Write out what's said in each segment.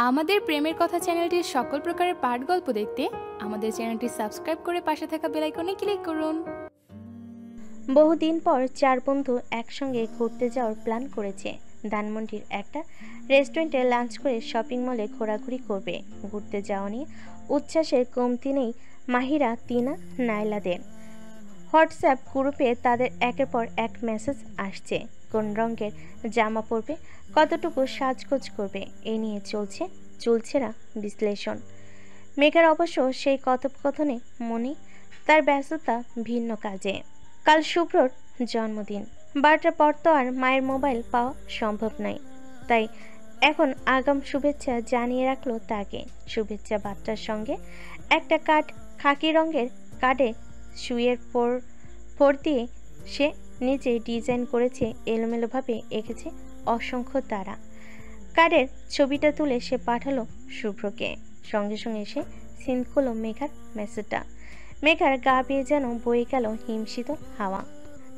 আমাদের প্রেমের কথা চ্যানেলটির সকল প্রকারের পাঠ গল্প দেখতে আমাদের চ্যানেলটি সাবস্ক্রাইব করে পাশে থাকা বেল আইকনে ক্লিক করুন। বহুদিন পর চার বন্ধু একসঙ্গে ঘুরতে যাওয়ার প্ল্যান করেছে। ধানমন্ডির একটা রেস্টুরেন্টে লাঞ্চ করে শপিং মলে ঘোরাঘুরি করবে। ঘুরতে যাওয়া নিয়ে উচ্ছ্বাসের কমতি নেই মাহিরা, তিনা, নাইলাদের। হোয়াটসঅ্যাপ গ্রুপে তাদের একের পর এক মেসেজ আসছে। কোন রঙের জামা পরবে, কতটুকু সাজগোজ করবে, এ নিয়ে চলছে চুলছেরা বিশ্লেষণ। মেঘার অবশ্য সেই কথোপকথনে মনে, তার ব্যস্ততা ভিন্ন কাজে। কাল শুভ্রর জন্মদিন, 12টার পর তো আর মায়ের মোবাইল পাওয়া সম্ভব নয়, তাই এখন আগাম শুভেচ্ছা জানিয়ে রাখলো তাকে। শুভেচ্ছা বার্তার সঙ্গে একটা কার্ড, খাকি রঙের কার্ডে সুইয়ের ফোর দিয়ে সে নিজে ডিজাইন করেছে, এলোমেলোভাবে এঁকেছে অসংখ্য তারা। কার্ডের ছবিটা তুলে সে পাঠালো শুভ্রকে। সঙ্গে সঙ্গে সে সিন করলো মেঘার মেসেজটা। মেঘার গা বেয়ে যেন বয়ে গেল হিমশীত হাওয়া।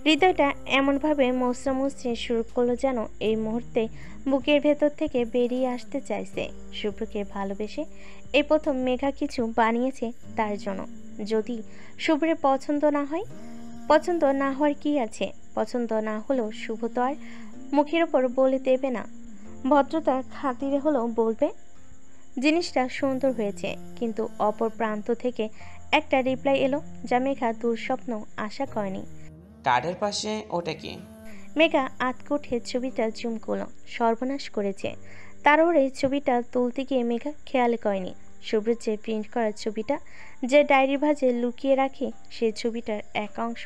হৃদয়টা এমনভাবে মোচড়া মুচড়ে শুরু করলো যেন এই মুহূর্তে বুকের ভেতর থেকে বেরিয়ে আসতে চাইছে। শুভ্রকে ভালোবেসে এই প্রথম মেঘা কিছু বানিয়েছে তার জন্য। যদি শুভ্রের পছন্দ না হয়, পছন্দ না হওয়ার কি আছে? পছন্দ না হলেও শুভ তো আর মুখের ওপর বলে দেবে না, ভদ্রতার খাতিরে হলেও বলবে জিনিসটা সুন্দর হয়েছে। কিন্তু অপর প্রান্ত থেকে একটা রিপ্লাই এলো যা মেঘা দুঃস্বপ্ন আশা করেনি। কার্ডের পাশে ওটা কি? মেঘা আতকে উঠে ছবিটা জুম করলো। সর্বনাশ করেছে। তারপরে ছবিটা তুলতে গিয়ে মেঘা খেয়াল করেনি শুভ্রের যে প্রিন্ট করা ছবিটা, যে ডায়েরি ভাঁজে লুকিয়ে রাখে, সেই ছবিটার এক অংশ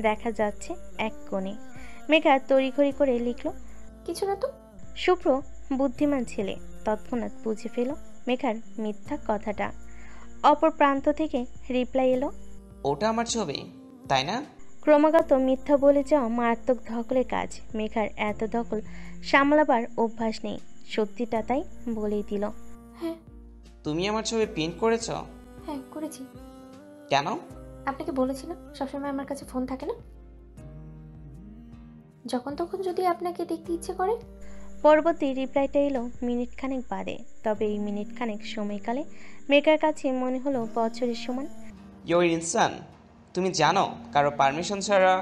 দেখা যাচ্ছে এক কোণে। মেঘা তড়িঘড়ি করে লিখল, কিছু না তো। শুভ্র বুদ্ধিমান ছেলে তৎক্ষণাৎ বুঝে ফেল মেঘার মিথ্যা কথাটা। অপর প্রান্ত থেকে রিপ্লাই এলো, ওটা আমার ছবি, তাই না? ক্রমাগত মিথ্যা বলে যাওয়া মারাত্মক ধকলের কাজ। মেঘার এত ধকল সামলাবার অভ্যাস নেই, সত্যিটা তাই বলেই দিল। হ্যাঁ। তুমি আমার ছবি প্রিন্ট করেছো? হ্যাঁ করেছি। কেন? আপনাকে বলেছিলাম সবসময় আমার কাছে ফোন থাকে না, যখন তখন যদি আপনাকে দেখতে ইচ্ছে করে। পরবর্তী রিপ্লাইটা এলো মিনিট খানেক বাদে। তবে এই মিনিট খানেক সময়কালে মেঘার কাছে মনে হলো বছরের সমান। ইউর ইনসান, তুমি জানো কারো পারমিশন ছাড়া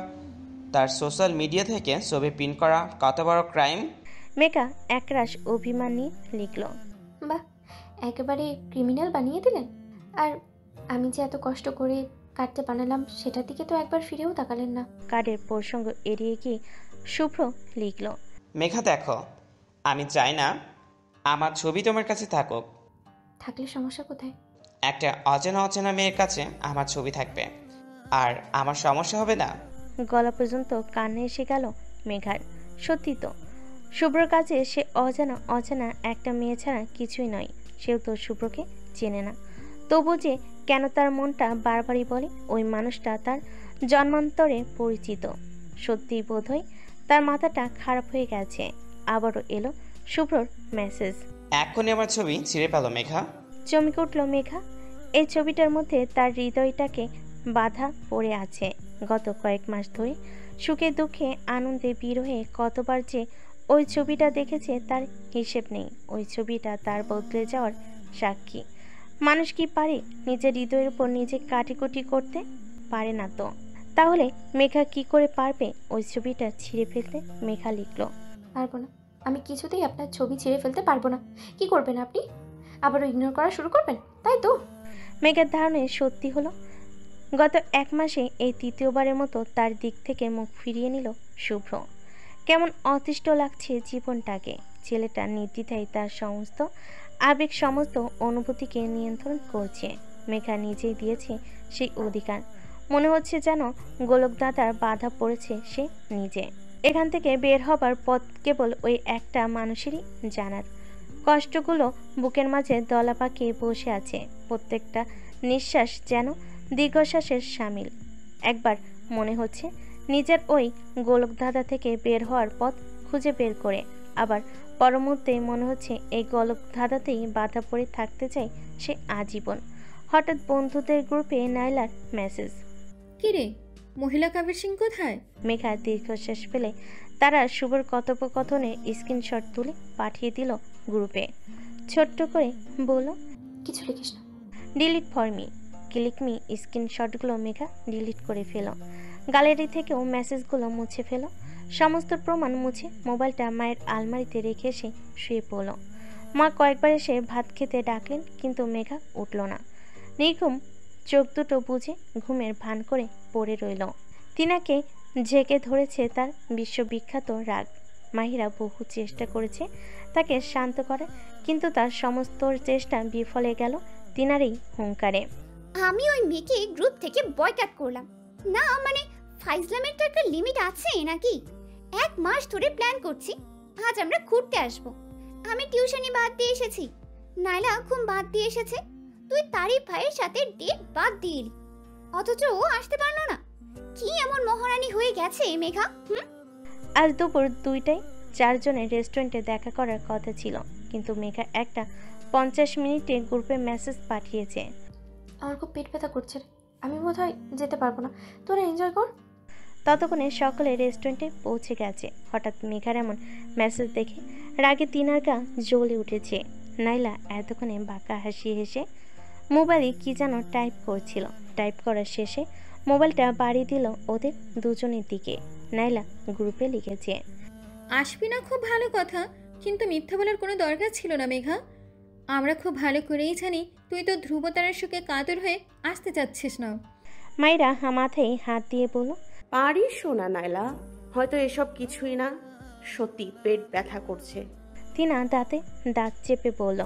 তার সোশ্যাল মিডিয়া থেকে ছবি প্রিন্ট করা কত বড় ক্রাইম? মেঘা একরাশ অভিমান নিয়ে লিখল, বাহ, একেবারে ক্রিমিনাল বানিয়ে দিলেন। আর আমি যে এত কষ্ট করে কাটতে বানালাম সেটার দিকে তো একবার ফিরেও তাকালেন না। কার্ডের প্রসঙ্গ এড়িয়ে গিয়ে শুভ্র লিখল, মেঘা দেখো, আমি চাই না আমার ছবি তোমার কাছে থাকুক। থাকলে সমস্যা কোথায়? একটা অচেনা অচেনা মেয়ের কাছে আমার ছবি থাকবে, আর আমার সমস্যা হবে না। গলা পর্যন্ত কানে এসে গেল মেঘার। সত্যি তো, শুভ্রর কাছে সে অজানা অজানা একটা মেয়ে ছাড়া কিছুই নয়। সেও তো শুভ্রকে চেনে না, তবু যে কেন তার মনটা বারবারই বলে ওই মানুষটা তার জন্মান্তরে পরিচিত। সত্যিই বোধহয় তার মাথাটা খারাপ হয়ে গেছে। আবারও এলো শুভ্রর মেসেজ, এখনই আমার ছবি ছিঁড়ে পেলো মেঘা। চমকে উঠল মেঘা। এই ছবিটার মধ্যে তার হৃদয়টাকে বাধা পড়ে আছে। গত কয়েক মাস ধরে সুখে দুঃখে আনন্দে বিরহে কতবার যে ওই ছবিটা দেখেছে তার হিসেব নেই। ওই ছবিটা তার বদলে যাওয়ার সাক্ষী। মানুষ কি পারে নিজের হৃদয়ের উপর নিজে কাটিকুটি করতে? পারে না তো। তাহলে মেঘা কি করে পারবে ওই ছবিটা ছিঁড়ে ফেলতে? মেঘা লিখল, পারবো না, আমি কিছুতেই আপনার ছবি ছেড়ে ফেলতে পারবো না। কি করবেন আপনি? আবারও ইগনোর করা শুরু করবেন, তাই তো? মেঘার ধারণে সত্যি হলো। গত এক মাসে এই তৃতীয়বারের মতো তার দিক থেকে মুখ ফিরিয়ে নিল শুভ্র। কেমন অতিষ্ঠ লাগছে জীবনটাকে। ছেলেটা নির্দ্বিধায় তার সমস্ত আবেগ, সমস্ত অনুভূতিকে নিয়ন্ত্রণ করছে। মেঘা নিজেই দিয়েছে সেই অধিকার। মনে হচ্ছে যেন গোলকদাদার বাধা পড়েছে সে নিজে। এখান থেকে বের হবার পথ কেবল ওই একটা মানুষেরই জানার। কষ্টগুলো বুকের মাঝে দলা পাকিয়ে বসে আছে। প্রত্যেকটা নিঃশ্বাস যেন দীর্ঘশ্বাসের সামিল। একবার মনে হচ্ছে নিজের ওই গোলকধাঁধা থেকে বের হওয়ার পথ খুঁজে বের করে, আবার পর মুহূর্তে মনে হচ্ছে এই গোলকধাঁধাতেই বাধা পড়ে থাকতে চাই সে আজীবন। হঠাৎ বন্ধুদের গ্রুপে নাইলার মেসেজ, কিরে মহিলা কাবির সিং কোথায়? মেঘা দীর্ঘশ্বাস ফেলে তারা শুভর কথোপকথনের স্ক্রিনশট তুলে পাঠিয়ে দিল গ্রুপে। ছোট্ট করে বলল, কিছু লিখিস না। Delete for me. Click me স্ক্রিনশটগুলো মেঘা ডিলিট করে ফেল। গ্যালারি থেকেও মেসেজগুলো মুছে ফেল। সমস্ত প্রমাণ মুছে মোবাইলটা মায়ের আলমারিতে রেখে এসে শুয়ে পড়ল। মা কয়েকবার এসে ভাত খেতে ডাকলেন, কিন্তু মেঘা উঠল না। নির্ঘুম চোখ দুটো বুজে ঘুমের ভান করে পড়ে রইল। তিনাকে ঝেঁকে ধরেছে তার বিশ্ববিখ্যাত রাগ। মাহিরা বহু চেষ্টা করেছে তাকে শান্ত করে, কিন্তু তার সমস্ত চেষ্টা বিফলে গেল তিনারই হুঙ্কারে। আমি ওই মেয়েকে গ্রুপ থেকে বয়কট করলাম না, মানে ফাইজলামের তো একটা লিমিট আছে নাকি? 1 মাস ধরে প্ল্যান করছি আজ আমরা ঘুরতে আসব। আমি টিউশনি বাদ দিয়ে এসেছি, নাইলা ঘুম বাদ দিয়ে এসেছে, তুই তারিফ ভাইয়ের সাথে ডেট বাদ দিয়ে এলি, অথচ ও আসতে পারলো না। কি এমন মহারানী হয়ে গেছে মেঘা? আজ দুপুর 2টায় 4 জনের রেস্টুরেন্টে দেখা করার কথা ছিল, কিন্তু মেঘা একটা 50 মিনিটে গ্রুপে মেসেজ পাঠিয়েছে। আমার খুব পেট ব্যথা করছে রে, আমি বোধহয় যেতে পারবো না, তোরা এনজয় কর। ততক্ষণে সকলে রেস্টুরেন্টে পৌঁছে গেছে। হঠাৎ মেঘার এমন মেসেজ দেখে রাগে তিনার গা জ্বলে উঠেছে। নাইলা এতক্ষণে বাঁকা হাসি হেসে মোবাইলে কি যেন টাইপ করছিল। টাইপ করার শেষে মোবাইলটা বাড়ি দিল ওদের দুজনের দিকে। নাইলা গ্রুপে লিখেছে, আসবি না খুব ভালো কথা, কিন্তু মিথ্যা বলার কোনো দরকার ছিল না মেঘা। আমরা খুব ভালো করেই জানি তুই তো ধ্রুবতারার সুখে কাতর হয়ে আসতে চাচ্ছিস না। মাইরা মাথায় হাত দিয়ে বলল, পারিস না নাইলা, হয়তো এসব কিছুই না, সত্যি পেট ব্যথা করছে। তিনা দাঁতে দাঁত চেপে বলল,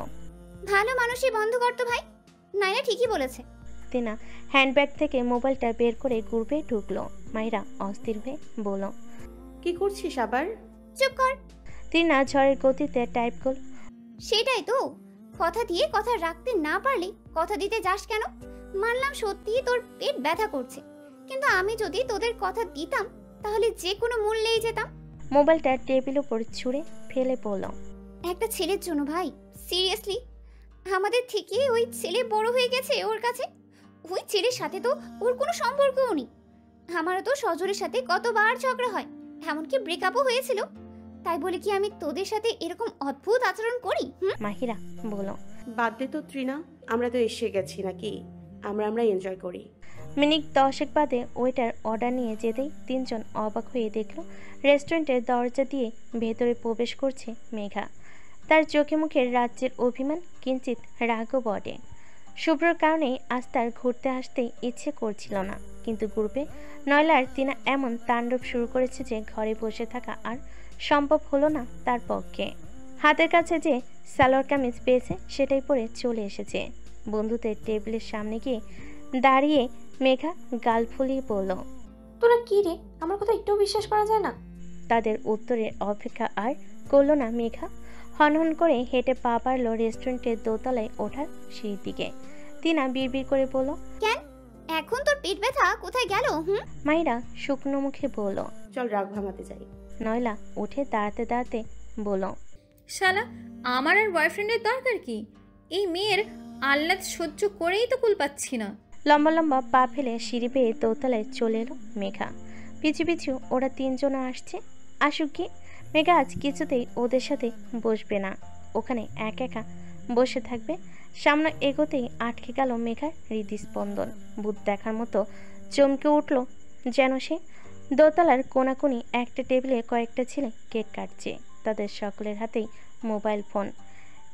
ভালো মানুষই বন্ধ করতো ভাই, নাইলা ঠিকই বলেছে। তিনা হ্যান্ডব্যাগ থেকে মোবাইলটা বের করে গ্রুপে ঢুকলো। মাইরা অস্থির হয়ে বলল, কি করছিস আবার? চুপ কর। তিনা ঝড়ের গতিতে টাইপ করল, সেটাই তো, কথা দিয়ে কথা রাখতে না পারলে কথা দিতে যাস কেন? মানলাম সত্যিই তোর পেট ব্যথা করছে, কিন্তু আমি যদি তোদের কথা দিতাম তাহলে যে কোনো মূল্যেই যেতাম। মোবাইলটা টেবিল উপর ছুঁড়ে ফেলে পড়ল। একটা ছেলের জন্য ভাই, সিরিয়াসলি, আমাদের থেকে ওই ছেলে বড় হয়ে গেছে ওর কাছে। ওই ছেলের সাথে তো ওর কোনো সম্পর্কও নেই। আমারও তো সজলের সাথে কতবার ঝগড়া হয়, এমনকি ব্রেকআপও হয়েছিল। তাই বলে কি আমি তোদের সাথে এরকম অদ্ভুত আচরণ করি? মাহিরা বলল, বাদ দে তো তৃণা, আমরা তো এসে গেছি নাকি, আমরা এনজয় করি। মিনিট 10 বাদে ওয়েটার অর্ডার নিয়ে যেতেই 3 জন অবাক হয়ে দেখল রেস্টুরেন্টের দরজা দিয়ে ভেতরে প্রবেশ করছে মেঘা। তার চোখে মুখের রাজ্যের অভিমান, কিঞ্চিত রাগও বটে। শুভ্রর কারণে আজ তার ঘুরতে আসতে ইচ্ছে করছিল না, কিন্তু গ্রুপে নয়লার তিনা এমন তাণ্ডব শুরু করেছে যে ঘরে বসে থাকা আর সম্ভব হলো না তার পক্ষে। হাতের কাছে যে সালোয়ার কামিজ পেয়েছে সেটাই পরে চলে এসেছে। বন্ধুদের টেবিলের সামনে গিয়ে দাঁড়িয়ে মেঘা গাল ফুলিয়ে বলল, তোরা কি রে, আমার কথা একটু বিশ্বাস করা যায় না? তাদের উত্তরের অপেক্ষা আর করল না মেঘা। হনহন করে হেঁটে পা পারল রেস্টুরেন্টের দোতলায় ওঠার সেই দিকে। তিনা বিড়বিড় করে বলল, কেন এখন তোর পেট ব্যথা কোথায় গেল? মাইরা শুকনো মুখে বলল, চল রাগ ভাঙাতে যাই। নয়লা উঠে দাঁড়াতে দাঁড়াতে বলল, শালা, আমার আর বয়ফ্রেন্ডের দরকার কি? এই মেয়ের আহ্লাদ সহ্য করেই তো কুল পাচ্ছি না। লম্বা লম্বা পা ফেলে সিঁড়ি বেয়ে দোতলায় চলে এলো মেঘা। পিছু পিছু ওরা 3 জন আসছে। আসুক কি, মেঘা আজ কিছুতেই ওদের সাথে বসবে না, ওখানে একা বসে থাকবে। সামনে এগোতেই আটকে গেল মেঘার হৃদস্পন্দন। ভূত দেখার মতো চমকে উঠল যেন সে। দোতলার কোনাকুনি একটা টেবিলে কয়েকটা ছেলে কেক কাটছে, তাদের সকলের হাতেই মোবাইল ফোন।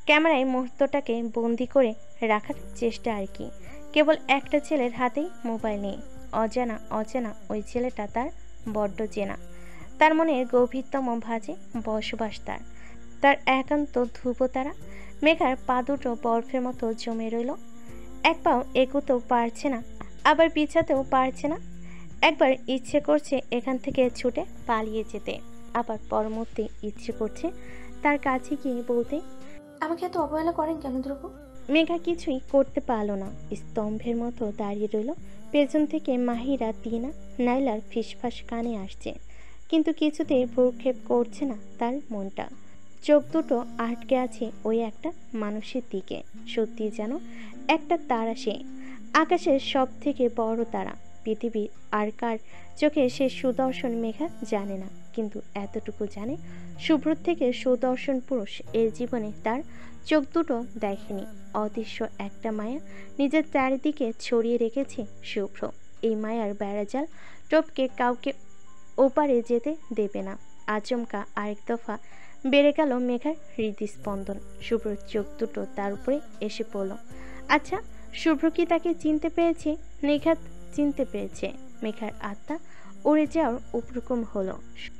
ক্যামেরায় মুহূর্তটাকে বন্দি করে রাখার চেষ্টা আর কি। কেবল একটা ছেলের হাতেই মোবাইল নেই। অজানা ওই ছেলেটা তার বড্ড চেনা। তার মনের গভীরতম ভাঁজে বসবাস তার একান্ত ধ্রুবতারা। মেঘার পা দুটো বরফের মতো জমে রইল। এক পাও এগোতেও পারছে না, আবার পিছাতেও পারছে না। একবার ইচ্ছে করছে এখান থেকে ছুটে পালিয়ে যেতে, আবার পরমুহূর্তে ইচ্ছে করছে তার কাছে গিয়ে বলতে, আমাকে এত অবহেলা করেন কেন ধ্রুব? মেঘা কিছুই করতে পারল না, স্তম্ভের মতো দাঁড়িয়ে রইল। পেছন থেকে মাহিরা, তিনা, নাইলার ফিসফাস কানে আসছে, কিন্তু কিছুতেই ভ্রুক্ষেপ করছে না তার মনটা। চোখ দুটো আটকে আছে ওই একটা মানুষের দিকে। সত্যি যেন একটা তারা, সে আকাশের সব থেকে বড় তারা। পৃথিবীর আর কার চোখে সে সুদর্শন মেঘা জানে না। কিন্তু এতটুকু জানে শুভ্র থেকে সুদর্শন পুরুষ এর জীবনে তার চোখ দুটো দেখেনি। অদৃশ্য একটা মায়া নিজের চারিদিকে ছড়িয়ে রেখেছে শুভ্র। এই মায়ার বেড়াজাল টপকে কাউকে ওপারে যেতে দেবে না। আচমকা আরেক দফা বেড়ে গেল মেঘার হৃদস্পন্দন। শুভ্রর চোখ দুটো তার উপরে এসে পড়ল। আচ্ছা, শুভ্র কি তাকে চিনতে পেরেছে? নিঘাত চিনতে পেরেছে। মেঘার আত্মা উড়ে যাওয়ার উপক্রম হলো।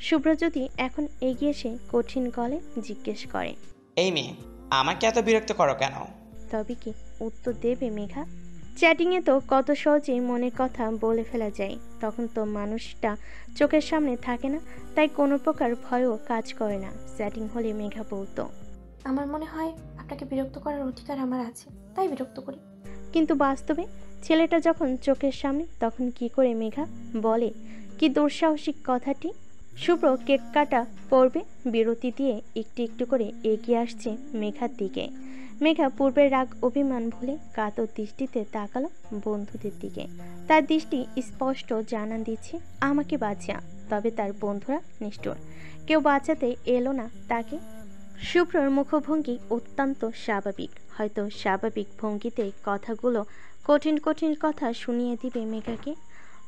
শুভ্র যদি এখন এগিয়ে এসে কঠিন গলে জিজ্ঞেস করে, এই মেয়ে, আমাকে এত বিরক্ত করো কেন? তবে কি উত্তর দেবে মেঘা? চ্যাটিংয়ে তো কত সহজেই মনের কথা বলে ফেলা যায়। তখন তো মানুষটা চোখের সামনে থাকে না, তাই কোনো প্রকার ভয়ও কাজ করে না। চ্যাটিং হলে মেঘা বলতো, আমার মনে হয় আপনাকে বিরক্ত করার অধিকার আমার আছে, তাই বিরক্ত করি। কিন্তু বাস্তবে ছেলেটা যখন চোখের সামনে, তখন কি করে মেঘা বলে কি দুঃসাহসিক কথাটি? শুভ্র কেক কাটা পর্বে বিরতি দিয়ে একটু একটু করে এগিয়ে আসছে মেঘার দিকে। মেঘা পূর্বের রাগ অভিমান ভুলে কাতর দৃষ্টিতে তাকালো বন্ধুদের দিকে। তার দৃষ্টি স্পষ্ট জানান দিচ্ছে আমাকে বাঁচা। তবে তার বন্ধুরা নিষ্ঠুর, কেউ বাঁচাতে এলো না তাকে। শুভ্রর মুখভঙ্গি অত্যন্ত স্বাভাবিক। হয়তো স্বাভাবিক ভঙ্গিতে কথাগুলো কঠিন কঠিন কথা শুনিয়ে দিবে মেঘাকে।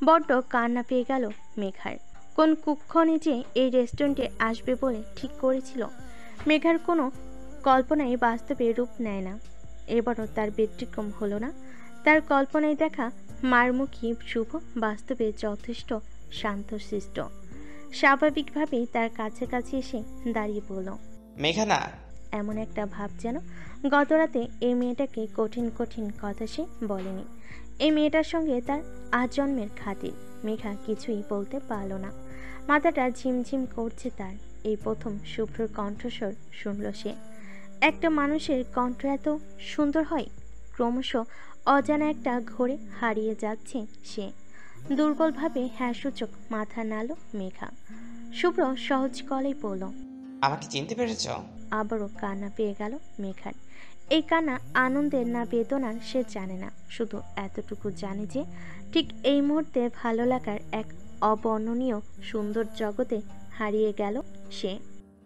বড্ড কান্না পেয়ে গেল মেঘার। কোন কুক্ষণে যে এই রেস্টুরেন্টে আসবে বলে ঠিক করেছিল। মেঘার কোনো কল্পনায় বাস্তবে রূপ নেয় না। এবারও তার ব্যতিক্রম হলো না। তার কল্পনায় দেখা মারমুখী শুভ বাস্তবে যথেষ্ট শান্তশিষ্ট। স্বাভাবিকভাবেই তার কাছাকাছি এসে দাঁড়িয়ে পড়ল। মেঘা না। এমন একটা ভাব যেন গতরাতে এই মেয়েটাকে কঠিন কঠিন কথা সে বলেনি। এই মেয়েটার সঙ্গে তার আজন্মের খাতির। মেঘা কিছুই বলতে পারল না। মাথাটা ঝিমঝিম করছে তার। এই প্রথম শুভ্রর কণ্ঠস্বর শুনল সে। একটা মানুষের কণ্ঠ এত সুন্দর হয়? ক্রমশ অজানা একটা ঘোরে হারিয়ে যাচ্ছে সে। দুর্বলভাবে হ্যাঁ সূচক মাথা নাড়ল মেঘা। শুভ্র সহজ গলায় বলল, আমাকে চিনতে পেরেছ? আবারও কান্না পেয়ে গেল মেঘার। এই কান্না আনন্দের না বেদনার সে জানে না, শুধু এতটুকু জানে যে ঠিক এই মুহূর্তে ভালো লাগার এক অবর্ণনীয় সুন্দর জগতে হারিয়ে গেল সে।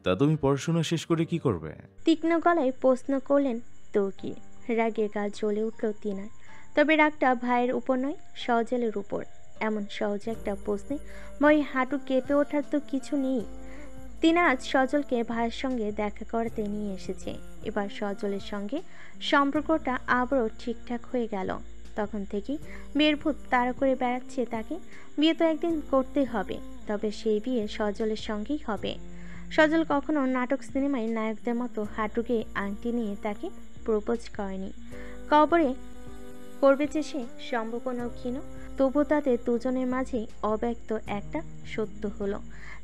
তা তুমি পড়াশোনা শেষ করে কি করবে? তীক্ষ্ণ গলায় প্রশ্ন করলেন তৌকির। রাগে গা জ্বলে উঠল তিনার। তবে রাগটা ভাইয়ের উপর নয়, সজলের উপর। এমন সহজ একটা প্রশ্নে ভয়ে হাঁটু কেঁপে ওঠার তো কিছু নেই। তিনা আজ সজলকে ভাইয়ের সঙ্গে দেখা করাতে নিয়ে এসেছে। এবার সজলের সঙ্গে সম্পর্কটা আবারও ঠিকঠাক হয়ে গেল। তখন থেকেই বিয়ের ভূত তাড়া করে বেড়াচ্ছে তাকে। বিয়ে তো একদিন করতেই হবে, তবে সেই বিয়ে সজলের সঙ্গেই হবে। সজল কখনো নাটক সিনেমায় নায়কদের মতো হাঁটুকে আংটি নিয়ে তাকে প্রপোজ করেনি। কবরে করবে যে সে সম্ভাবনাও ক্ষীণ। তবু তাদের দুজনের মাঝেই অব্যক্ত একটা সত্য হলো,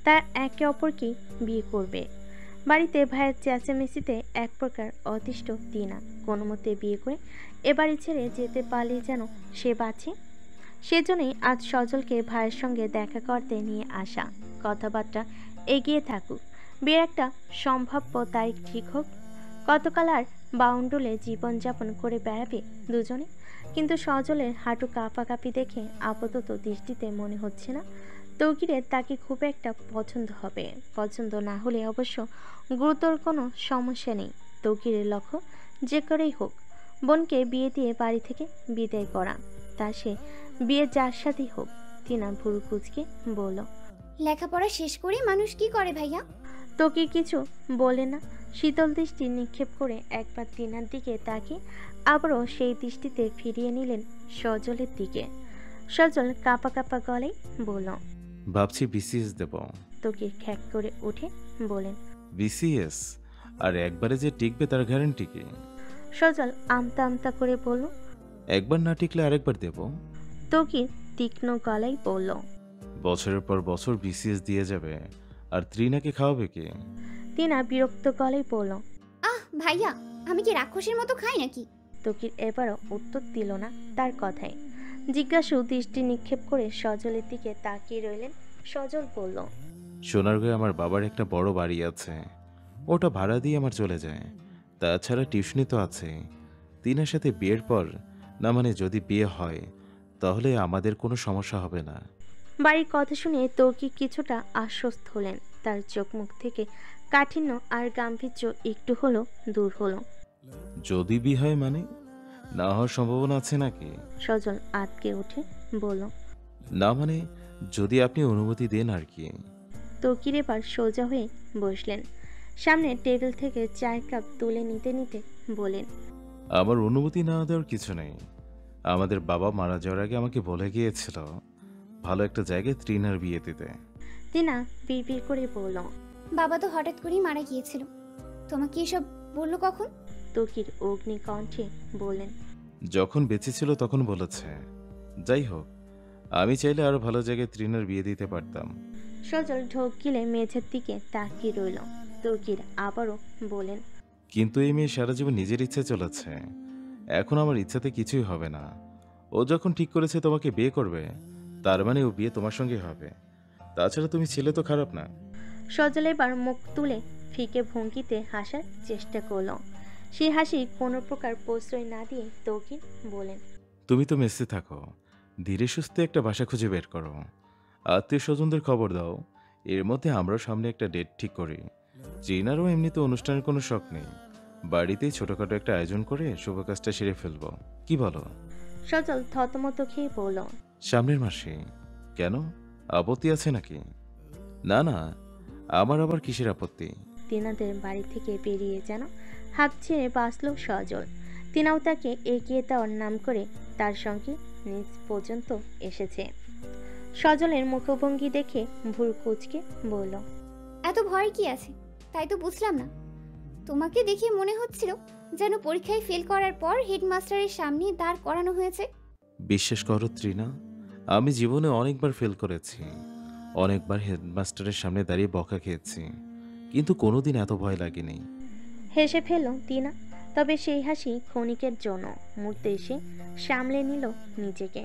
তার একে অপরকেই বিয়ে করবে। বাড়িতে ভাইয়ের চেঁচামেচিতে এক প্রকার অতিষ্ঠ তিনা। কোনো মতে বিয়ে করে এ বাড়ি ছেড়ে যেতে পারলে যেন সে বাঁচে। সেজন্যই আজ সজলকে ভাইয়ের সঙ্গে দেখা করতে নিয়ে আসা। কথাবার্তা এগিয়ে থাকুক, বিয়ের একটা সম্ভাব্য তারিখ ঠিক হোক। কতকাল আর বাউন্ডুলে জীবনযাপন করে বেড়াবে দুজনে। কিন্তু সজলের হাঁটু কাঁপাকাঁপি দেখে আপাতত দৃষ্টিতে মনে হচ্ছে না তৌকিরের তাকে খুব একটা পছন্দ হবে। পছন্দ না হলে অবশ্য গুরুতর কোনো সমস্যা নেই। তৌকিরের লক্ষ্য যে করেই হোক বোনকে বিয়ে দিয়ে বাড়ি থেকে বিদায় করা। তা সে বিয়ে যার সাথেই হোক। তিনা ভুরু কুঁচকে বলল, লেখাপড়া শেষ করে মানুষ কি করে ভাইয়া? তৌকির কিছু বলে না। শীতল দৃষ্টি নিক্ষেপ করে একবার তিনার দিকে তাকিয়ে আবারও সেই দৃষ্টিতে ফিরিয়ে নিলেন সজলের দিকে। সজল কাঁপা কাঁপা গলায় বলল, ভাবছি বিসিএস দেব। তৌকির খ্যাক করে উঠে বলেন, বিসিএস? আর একবারে যে টিকবে তার গ্যারান্টি কি? সজল আমতা আমতা করে বলল, একবার না টিকলে আরেকবার দেব। তৌকির তীক্ষ্ণ গলায় বলল, বছরের পর বছর বিসিএস দিয়ে যাবে, আর ত্রিনাকে খাওয়াবে কে? তিনা বিরক্ত গলায় বলল, আহ ভাইয়া, আমি কি রাক্ষসের মতো খাই নাকি? তৌকির এবারও উত্তর দিল না তার কথায়। জিজ্ঞাসু দৃষ্টি নিক্ষেপ করে সজলের দিকে তাকিয়ে রইলেন। সজল বলল, সোনারগাঁয়ে আমার বাবার একটা বড় বাড়ি আছে, ওটা ভাড়া দিয়ে আমার চলে যায়। তাছাড়া টিউশনি তো আছে। তিনার সাথে বিয়ের পর, না মানে যদি বিয়ে হয়, তাহলে আমাদের কোনো সমস্যা হবে না। বাড়ির কথা শুনে তৌকি কিছুটা আশ্বস্ত হলেন। তার চোখ মুখ থেকে কাঠিন্য আর গাম্ভীর্য একটু হলো দূর হলো। যদি বিয়ে হয় মানে না হওয়ার সম্ভাবনা আছে নাকি? সজল আতকে উঠে বলল। না মানে যদি আপনি অনুমতি দেন আর কি। তৌকির এবার সোজা হয়ে বসলেন। সামনে টেবিল থেকে চায়ের কাপ তুলে নিতে নিতে বলেন, আমার অনুমতি না দেওয়ার কিছু নেই। আমাদের বাবা মারা যাওয়ার আগে আমাকে বলে গিয়েছিল ভালো একটা জায়গায় তৃণার বিয়ে দিতে। তিনা বিড়বিড় করে বলল, বাবা তো হঠাৎ করেই মারা গিয়েছিল, তোমাকে এসব বললো কখন? তৌকির অগ্নি কণ্ঠে বললেন, যখন বেঁচে ছিল তখন বলেছে। যাই হোক, আমি চাইলে আরো ভালো জায়গায় তৃণার বিয়ে দিতে পারতাম। সজল ঢোক গিলে মেঝের দিকে তাকিয়ে রইল। তৌকির আবারও বলেন, কিন্তু এই মেয়ে সারা জীবন নিজের ইচ্ছে চলেছে। এখন আমার ইচ্ছাতে কিছুই হবে না। ও যখন ঠিক করেছে তোমাকে বিয়ে করবে, তার মানে ও বিয়ে তোমার সঙ্গে হবে। তাছাড়া তুমি ছেলে তো খারাপ না। সজল এবার মুখ তুলে ফিকে ভঙ্গিতে হাসার চেষ্টা করলো। সেই হাসি কোনো প্রকার প্রশ্রয় না দিয়ে তৌকির বলেন, তুমি তো মেসে থাকো, ধীরে সুস্থে একটা বাসা খুঁজে বের করো, আত্মীয় স্বজনদের খবর দাও। এর মধ্যে আমরাও সামনে একটা ডেট ঠিক করি। জিনারও এমনিতে অনুষ্ঠানের কোনো শখ নেই, বাড়িতেই ছোটখাটো একটা আয়োজন করে শুভ কাজটা সেরে ফেলবো, কি বলো? সজল থতমত খেয়ে বলল, সামনের মাসে। কেন, আপত্তি আছে নাকি? না না, আমার আবার কিসের আপত্তি? তিনাদের বাড়ি থেকে বেরিয়ে যেন হাত ছেড়ে বাঁচল সজল। তিনাও তাকে এগিয়ে দেওয়ার নাম করে তার সঙ্গে নিজ পর্যন্ত এসেছে। সজলের মুখভঙ্গি দেখে ভুল কুচকে বলল, এত ভয় কি আছে? তাই তো বুঝলাম না। তোমাকে দেখে মনে হচ্ছিল যেন পরীক্ষায় ফেল করার পর হেডমাস্টারের সামনে দাঁড় করানো হয়েছে। বিশ্বাস করো তৃণা, আমি জীবনে অনেকবার ফেল করেছি, অনেকবার হেডমাস্টারের সামনে দাঁড়িয়ে বকা খেয়েছি, কিন্তু কোনোদিন এত ভয় লাগেনি। হেসে ফেলল তিনা। তবে সেই হাসি ক্ষণিকের জন্য মুহূর্তে এসে সামলে নিল নিজেকে।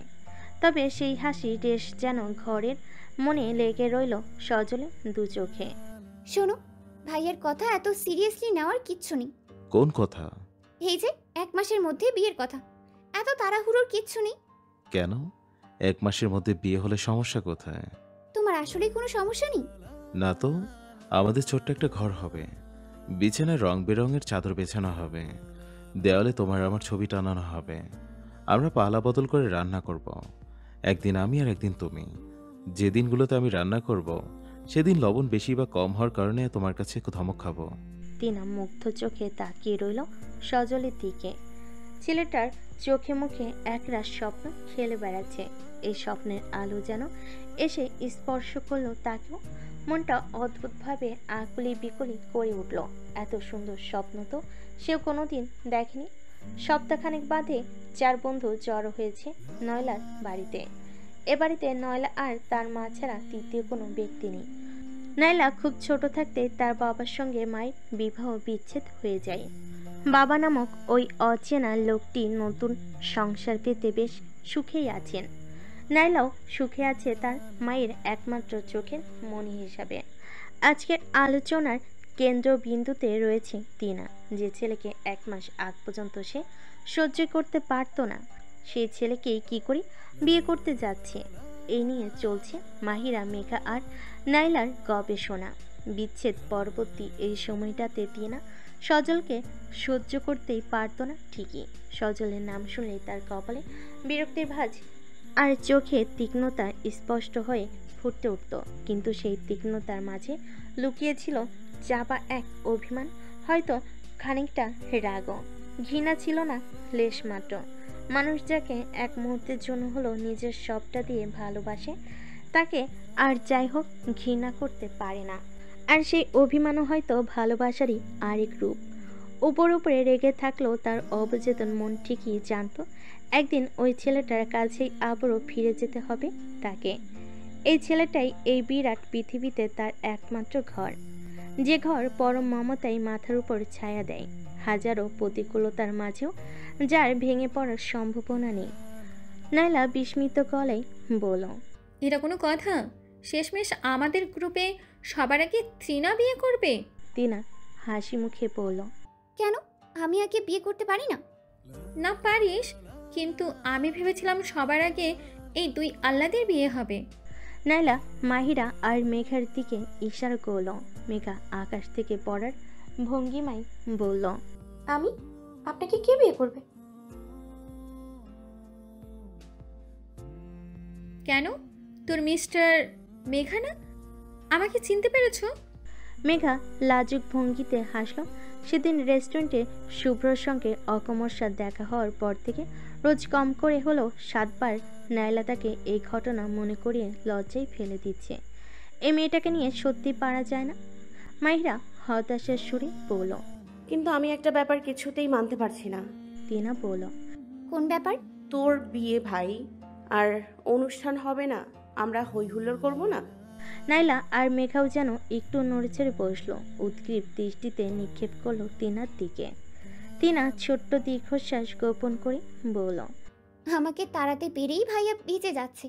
তবে সেই হাসি রেশ যেন ঘরের মনে লেগে রইল সজলে দু চোখে। শোনো, ভাইয়ের কথা এত সিরিয়াসলি নেওয়ার কিচ্ছু নেই। কোন কথা? এই যে 1 মাসের মধ্যে বিয়ের কথা, এত তাড়াহুড়োর কিচ্ছু নেই। কেন, 1 মাসের মধ্যে বিয়ে হলে সমস্যা কোথায়? তোমার আসলে কোনো সমস্যা নেই? না তো, আমাদের ছোট্ট একটা ঘর হবে, বিছানায় রং বেরঙের চাদর বেছানো হবে, দেওয়ালে তোমার আমার ছবি টানানো হবে, আমরা পালা বদল করে রান্না করব, একদিন আমি আর একদিন তুমি। যে দিনগুলোতে আমি রান্না করব সেদিন লবণ বেশি বা কম হওয়ার কারণে তোমার কাছে ধমক খাবো। তিনা মুগ্ধ চোখে তাকিয়ে রইল সজলের দিকে। ছেলেটার চোখে মুখে একরাশ স্বপ্ন খেলে বেড়াচ্ছে। এই স্বপ্নের আলো যেন এসে স্পর্শ করলো তাকেও। মনটা অদ্ভুতভাবে আকুলি বিকলি করে উঠল। এত সুন্দর স্বপ্ন তো সেও কোনোদিন দেখেনি। সপ্তাহখানেক বাদে 4 বন্ধু জড়ো হয়েছে নয়লার বাড়িতে। এ বাড়িতে নয়লা আর তার মা ছাড়া তৃতীয় কোনো ব্যক্তি নেই। নয়লা খুব ছোট থাকতে তার বাবার সঙ্গে মায়ের বিবাহ বিচ্ছেদ হয়ে যায়। বাবা নামক ওই অচেনা লোকটি নতুন সংসার পেতে বেশ সুখেই আছেন। নয়লাও সুখে আছে তার মায়ের একমাত্র চোখের মণি হিসাবে। আজকের আলোচনার কেন্দ্রবিন্দুতে রয়েছে টিনা, যে ছেলেকে 1 মাস আগ পর্যন্ত সে সহ্য করতে পারত না, সেই ছেলেকেই কি করে বিয়ে করতে যাচ্ছে। এই নিয়ে চলছে মাহিরা, মেঘা আর নাইলার গবেষণা। বিচ্ছেদ পরবর্তী এই সময়টাতে টিনা সজলকে সহ্য করতেই পারত না ঠিকই। সজলের নাম শুনলেই তার কপালে বিরক্তির ভাঁজ আর চোখে তীক্ষ্ণতা স্পষ্ট হয়ে ফুটতে উঠত। কিন্তু সেই তীক্ষ্ণতার মাঝে লুকিয়েছিল চাপা এক অভিমান, হয়তো খানিকটা রাগও। ঘৃণা ছিল না লেশমাত্র। মানুষ যাকে এক মুহূর্তের জন্য হলো নিজের সবটা দিয়ে ভালোবাসে, তাকে আর যাই হোক ঘৃণা করতে পারে না। আর সেই অভিমানও হয়তো ভালোবাসারই আরেক রূপ। উপরে রেগে থাকলেও তার অবচেতন মন ঠিকই জানত একদিন ওই ছেলেটার কাছেই আবারও ফিরে যেতে হবে তাকে। এই ছেলেটাই এই বিরাট পৃথিবীতে তার একমাত্র ঘর, যে ঘর পরম মমতায় মাথার উপর ছায়া দেয়। হাজারো প্রতিকূলতার মাঝেও যার ভেঙে পড়ার সম্ভাবনা নেই। নাইলা বিস্মিত গলায় বলল, এটা কোনো কথা? শেষমেশ আমাদের গ্রুপে সবার আগে তৃণা বিয়ে করবে? টিনা হাসি মুখে বলল, কেন, আমি আগে বিয়ে করতে পারি না? না পারিস, কিন্তু আমি ভেবেছিলাম সবার আগে এই 2 আহ্লাদের বিয়ে হবে। নাইলা মাহিরা আর মেঘার দিকে ইশারা করল। মেঘা আকাশ থেকে পড়ার ভঙ্গিমায় বলল, আমি? আপনাকে কে বিয়ে করবে? কেন? তোর মিস্টার মেঘা না? আমাকে চিনতে পেরেছো? মেঘা লাজুক ভঙ্গিতে হাসল। সেদিন রেস্টুরেন্টে শুভ্রর সঙ্গে অকমর সাথে দেখা হওয়ার পর থেকে রোজ কম করে হলো 7 বার নাইলা তাকে এই ঘটনা মনে করিয়ে লজ্জায় ফেলে দিচ্ছে। এই মেয়েটাকে নিয়ে সত্যি পারা যায় না। মাহিরা হতাশার সুরে বলল, কিন্তু আমি একটা ব্যাপার কিছুতেই মানতে পারছি না। টিনা বলল, কোন ব্যাপার? তোর বিয়ে ভাই, আর অনুষ্ঠান হবে না, আমরা হই হুল্লোড় করবো না? নাইলা আর মেঘাও যেন একটু নড়েচড়ে বসলো। উদ্গ্রীব দৃষ্টিতে নিক্ষেপ করলো টিনার দিকে। টিনা ছোট্ট দীর্ঘশ্বাস গোপন করে বলল, আমাকে তাড়াতে পেরেই ভাইয়া ভিজে যাচ্ছে,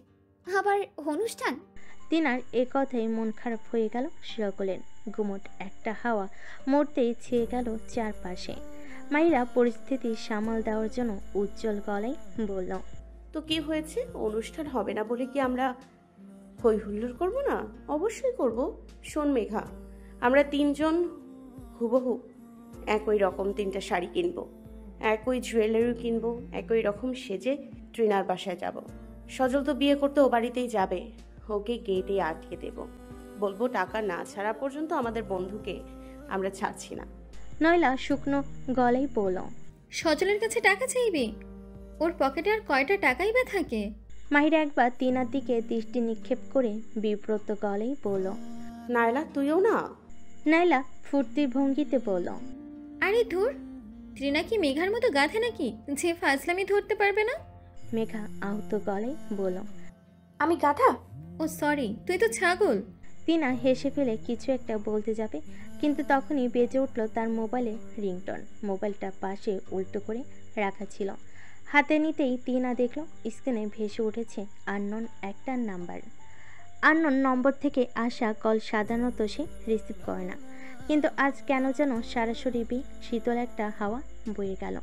আবার অনুষ্ঠান? টিনার এ কথায় মন খারাপ হয়ে গেল সকলের। গুমট একটা হাওয়া মরতেই ছেয়ে গেল চারপাশে। মাহিরা পরিস্থিতি সামাল দেওয়ার জন্য উজ্জ্বল গলায় বলল, তো কি হয়েছে? অনুষ্ঠান হবে না বলে কি আমরা হই হুল্লোড় করবো না? অবশ্যই করব। শোন মেঘা, আমরা 3 জন হুবহু একই রকম 3টা শাড়ি কিনবো, একই জুয়েলারি কিনবো, একই রকম সেজে ট্রিনার বাসায় যাব। সজল তো বিয়ে করতে ও বাড়িতেই যাবে, ওকে গেটে আটকে দেব, বলবো টাকা না ছাড়া পর্যন্ত আমাদের বন্ধুকে আমরা ছাড়ছি না। নয়লা শুকনো গলায় বলল, সজলের কাছে টাকা চাইবে? ওর পকেটে আর কয়টা টাকাই বা থাকে? মাহিরা একবার টিনার দিকে দৃষ্টি নিক্ষেপ করে বিব্রত গলায় বলল, নাইলা তুইও না? নাইলা ফুর্তির ভঙ্গিতে বলল, আরে ধুর, ত্রিনা কি মেঘার মতো গাধে নাকি যে ফাজলামি ধরতে পারবে না? মেঘা আহত গলায় বলল, আমি গাধা? ও সরি, তুই তো ছাগল। টিনা হেসে ফেলে কিছু একটা বলতে যাবে, কিন্তু তখনই বেজে উঠল তার মোবাইলে রিংটন। মোবাইলটা পাশে উল্টো করে রাখা ছিল। হাতে নিতেই টিনা দেখল স্ক্রিনে ভেসে উঠেছে আননোন একটা নাম্বার। আননোন নম্বর থেকে আসা কল সাধারণত সে রিসিভ করে না, কিন্তু আজ কেন যেন সারা শরীরে শীতল একটা হাওয়া বয়ে গেল।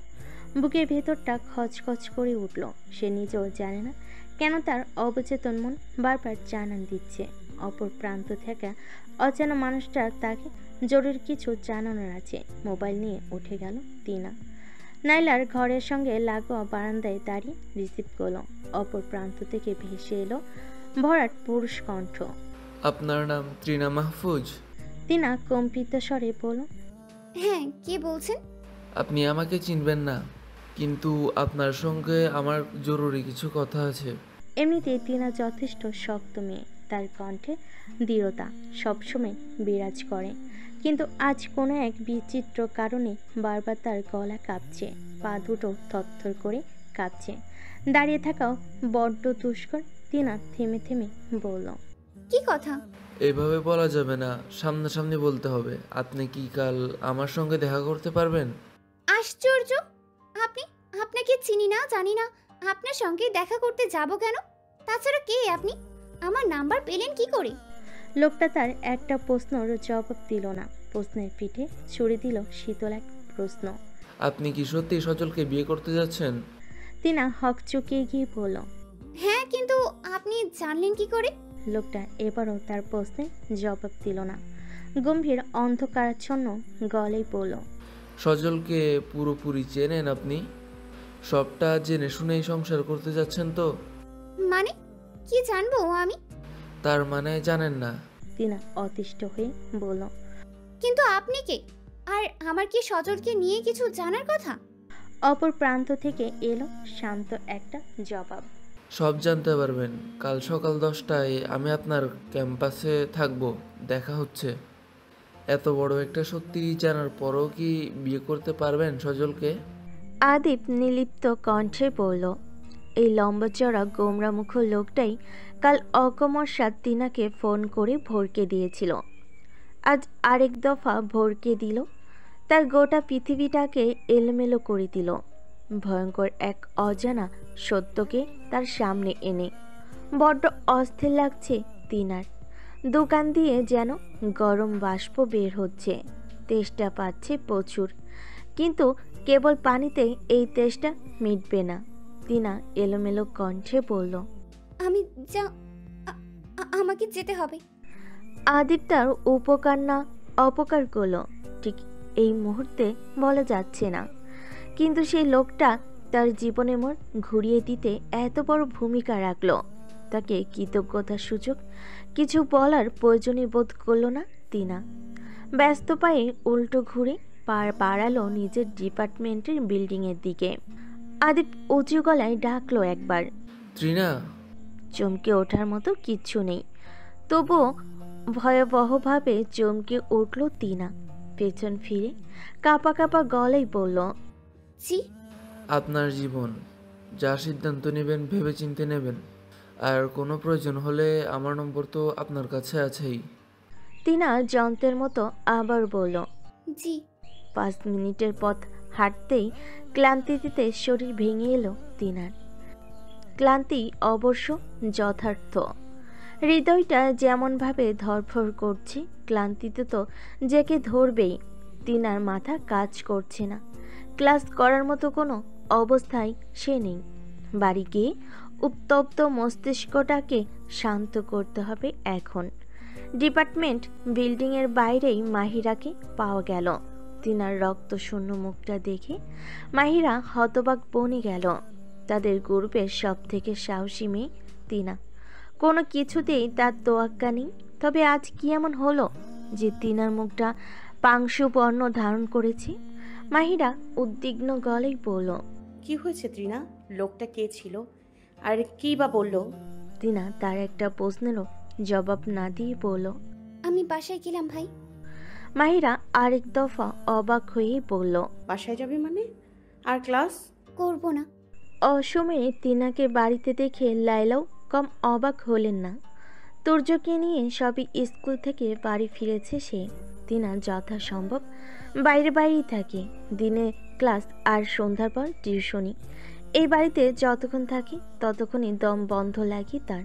বুকের ভেতরটা খচখচ করে উঠল। সে নিজেও জানে না কেন তার অবচেতন মন বারবার জানান দিচ্ছে। অপর প্রান্ত থেকে অচেনা মানুষটার তাকে জরুরি কিছু জানানোর আছে। মোবাইল নিয়ে উঠে গেল টিনা। নাইলার ঘরের সঙ্গে লাগোয়া বারান্দায় দাঁড়িয়ে রিসিভ করলো। অপর প্রান্ত থেকে ভেসে এলো ভরাট পুরুষ কণ্ঠ। আপনার নাম ত্রিনা মাহফুজ? টিনা কম্পিত স্বরে বলল, হ্যাঁ, কে বলছেন? আপনি আমাকে চিনবেন না, কিন্তু আপনার সঙ্গে আমার জরুরি কিছু কথা আছে। এমনিতেই টিনা যথেষ্ট শক্ত মেয়ে। তার কণ্ঠে দৃঢ়তা সবসময় বিরাজ করে, কিন্তু আজ কোনো এক বিচিত্র কারণে বারবার তার গলা কাঁপছে, পা দুটো থরথর করে কাঁপছে। দাঁড়িয়ে থাকাও বড্ড দুষ্কর। টিনা থেমে থেমে বলল, কি কথা? এইভাবে বলা যাবে না, সামনাসামনি বলতে হবে। আপনি কি কাল আমার সঙ্গে দেখা করতে পারবেন? আশ্চর্য! আপনাকে চিনি না, জানি না, আপনার সঙ্গে দেখা করতে যাব কেন? তাছাড়া কে আপনি? আমার নাম্বার পেলেন কি করে? লোকটা তার একটা প্রশ্নের জবাব দিল না। প্রশ্নের পিঠে ছুড়ে দিল শীতল এক প্রশ্ন। আপনি কি সত্যি সজলকে বিয়ে করতে যাচ্ছেন? টিনা হক চুকিয়ে গিয়ে বলল, হ্যাঁ, কিন্তু আপনি জানলেন কি করে? লোকটা এবারও তার প্রশ্নে জবাব দিল না। গম্ভীর অন্ধকারাচ্ছন্ন গলায় বলল, সজলকে পুরোপুরি চেনেন আপনি? সবটা জেনে শুনেই সংসার করতে যাচ্ছেন তো? মানে কি জানবো আমি? তার মানে জানেন না? টিনা অতিষ্ঠ হয়ে বলল, কিন্তু আপনি কে? আর আমার কি সজলকে নিয়ে কিছু জানার কথা? অপর প্রান্ত থেকে এলো শান্ত একটা জবাব। সব জানতে পারবেন কাল সকাল 10টায়। আমি আপনার ক্যাম্পাসে থাকবো, দেখা হচ্ছে। এত বড় একটা সত্যি জানার পরও কি বিয়ে করতে পারবেন সজলকে? আদিপ নিলিপ্ত কণ্ঠে বলল, এই লম্বা চড়া গোমরা মুখ লোকটাই কাল অকমর সাত টিনাকে ফোন করে ভরকে দিয়েছিল। আজ আরেক দফা ভরকে দিল। তার গোটা পৃথিবীটাকে এলোমেলো করে দিল। ভয়ঙ্কর এক অজানা সত্যকে তার সামনে এনে বড্ড অস্থির লাগছে টিনার। দোকান দিয়ে যেন গরম বাষ্প বের হচ্ছে। তেষ্টা পাচ্ছে প্রচুর, কিন্তু কেবল পানিতে এই তেষ্টা মিটবে না। টিনা এলোমেলো কণ্ঠে বলল, আমাকে যেতে হবে। আদিপ তার উপকার না অপকার করলো ঠিক এই মুহূর্তে বলা যাচ্ছে না, কিন্তু সেই লোকটা তার জীবনে মোড় ঘুরিয়ে দিতে এত বড় ভূমিকা রাখলো, তাকে কৃতজ্ঞতার সুযোগ কিছু বলার প্রয়োজনীয় বোধ করলো না টিনা। ব্যস্ত পায়ে উল্টো ঘুরে বাড়ালো নিজের ডিপার্টমেন্টের বিল্ডিংয়ের দিকে। আদিপ উঁচু গলায় ডাকলো একবার। ত্রিনা। চমকে ওঠার মতো কিচ্ছু নেই, তবুও ভয়াবহভাবে চমকে উঠল টিনা। পেছন ফিরে কাঁপা কাঁপা গলায় বলল, জি। আপনার জীবন, যা সিদ্ধান্ত নেবেন ভেবেচিন্তে নেবেন, আর কোনো প্রয়োজন হলে আমার নম্বর তো আপনার কাছে আছেই। টিনা যন্ত্রের মতো আবার বলল, জি। 5 মিনিটের পথ হাঁটতেই ক্লান্তিতে শরীর ভেঙে এলো টিনার। ক্লান্তি অবশ্য যথার্থ, হৃদয়টা যেমনভাবে ধরফর করছে, ক্লান্তিতে তো যাকে ধরবেই। টিনার মাথা কাজ করছে না, ক্লাস করার মতো কোনো অবস্থায় সে নেই। বাড়ি গিয়ে উত্তপ্ত মস্তিষ্কটাকে শান্ত করতে হবে এখন। ডিপার্টমেন্ট বিল্ডিংয়ের বাইরেই মাহিরাকে পাওয়া গেল। টিনার রক্তশূন্য মুখটা দেখে মাহিরা হতবাক বনে গেল। তাদের গ্রুপের সব থেকে সাহসী মেয়ে টিনা, কোনো কিছুতেই তার তোয়াক্কা নেই। তবে আজ কি এমন হলো যে টিনার মুখটা পাংশু বর্ণ ধারণ করেছে? মাহিরা উদ্বিগ্ন গলায় বলল, কি হয়েছে ত্রিনা? লোকটা কে ছিল আর কি বা বলল? টিনা তার একটা প্রশ্নেরও জবাব না দিয়ে বলল, আমি বাসায় গেলাম ভাই। মাহিরা আরেক দফা অবাক হয়ে বলল, বাসায় যাবে মানে? আর ক্লাস করব না। অসময়ে টিনাকে বাড়িতে দেখে লাইলাও কম অবাক হলেন না। তুর্যকে নিয়ে সবই স্কুল থেকে বাড়ি ফিরেছে সে। টিনা যথাসম্ভব বাইরেই থাকে, দিনে ক্লাস আর সন্ধ্যার পর টিউশনি। এই বাড়িতে যতক্ষণ থাকে ততক্ষণই দম বন্ধ লাগে তার।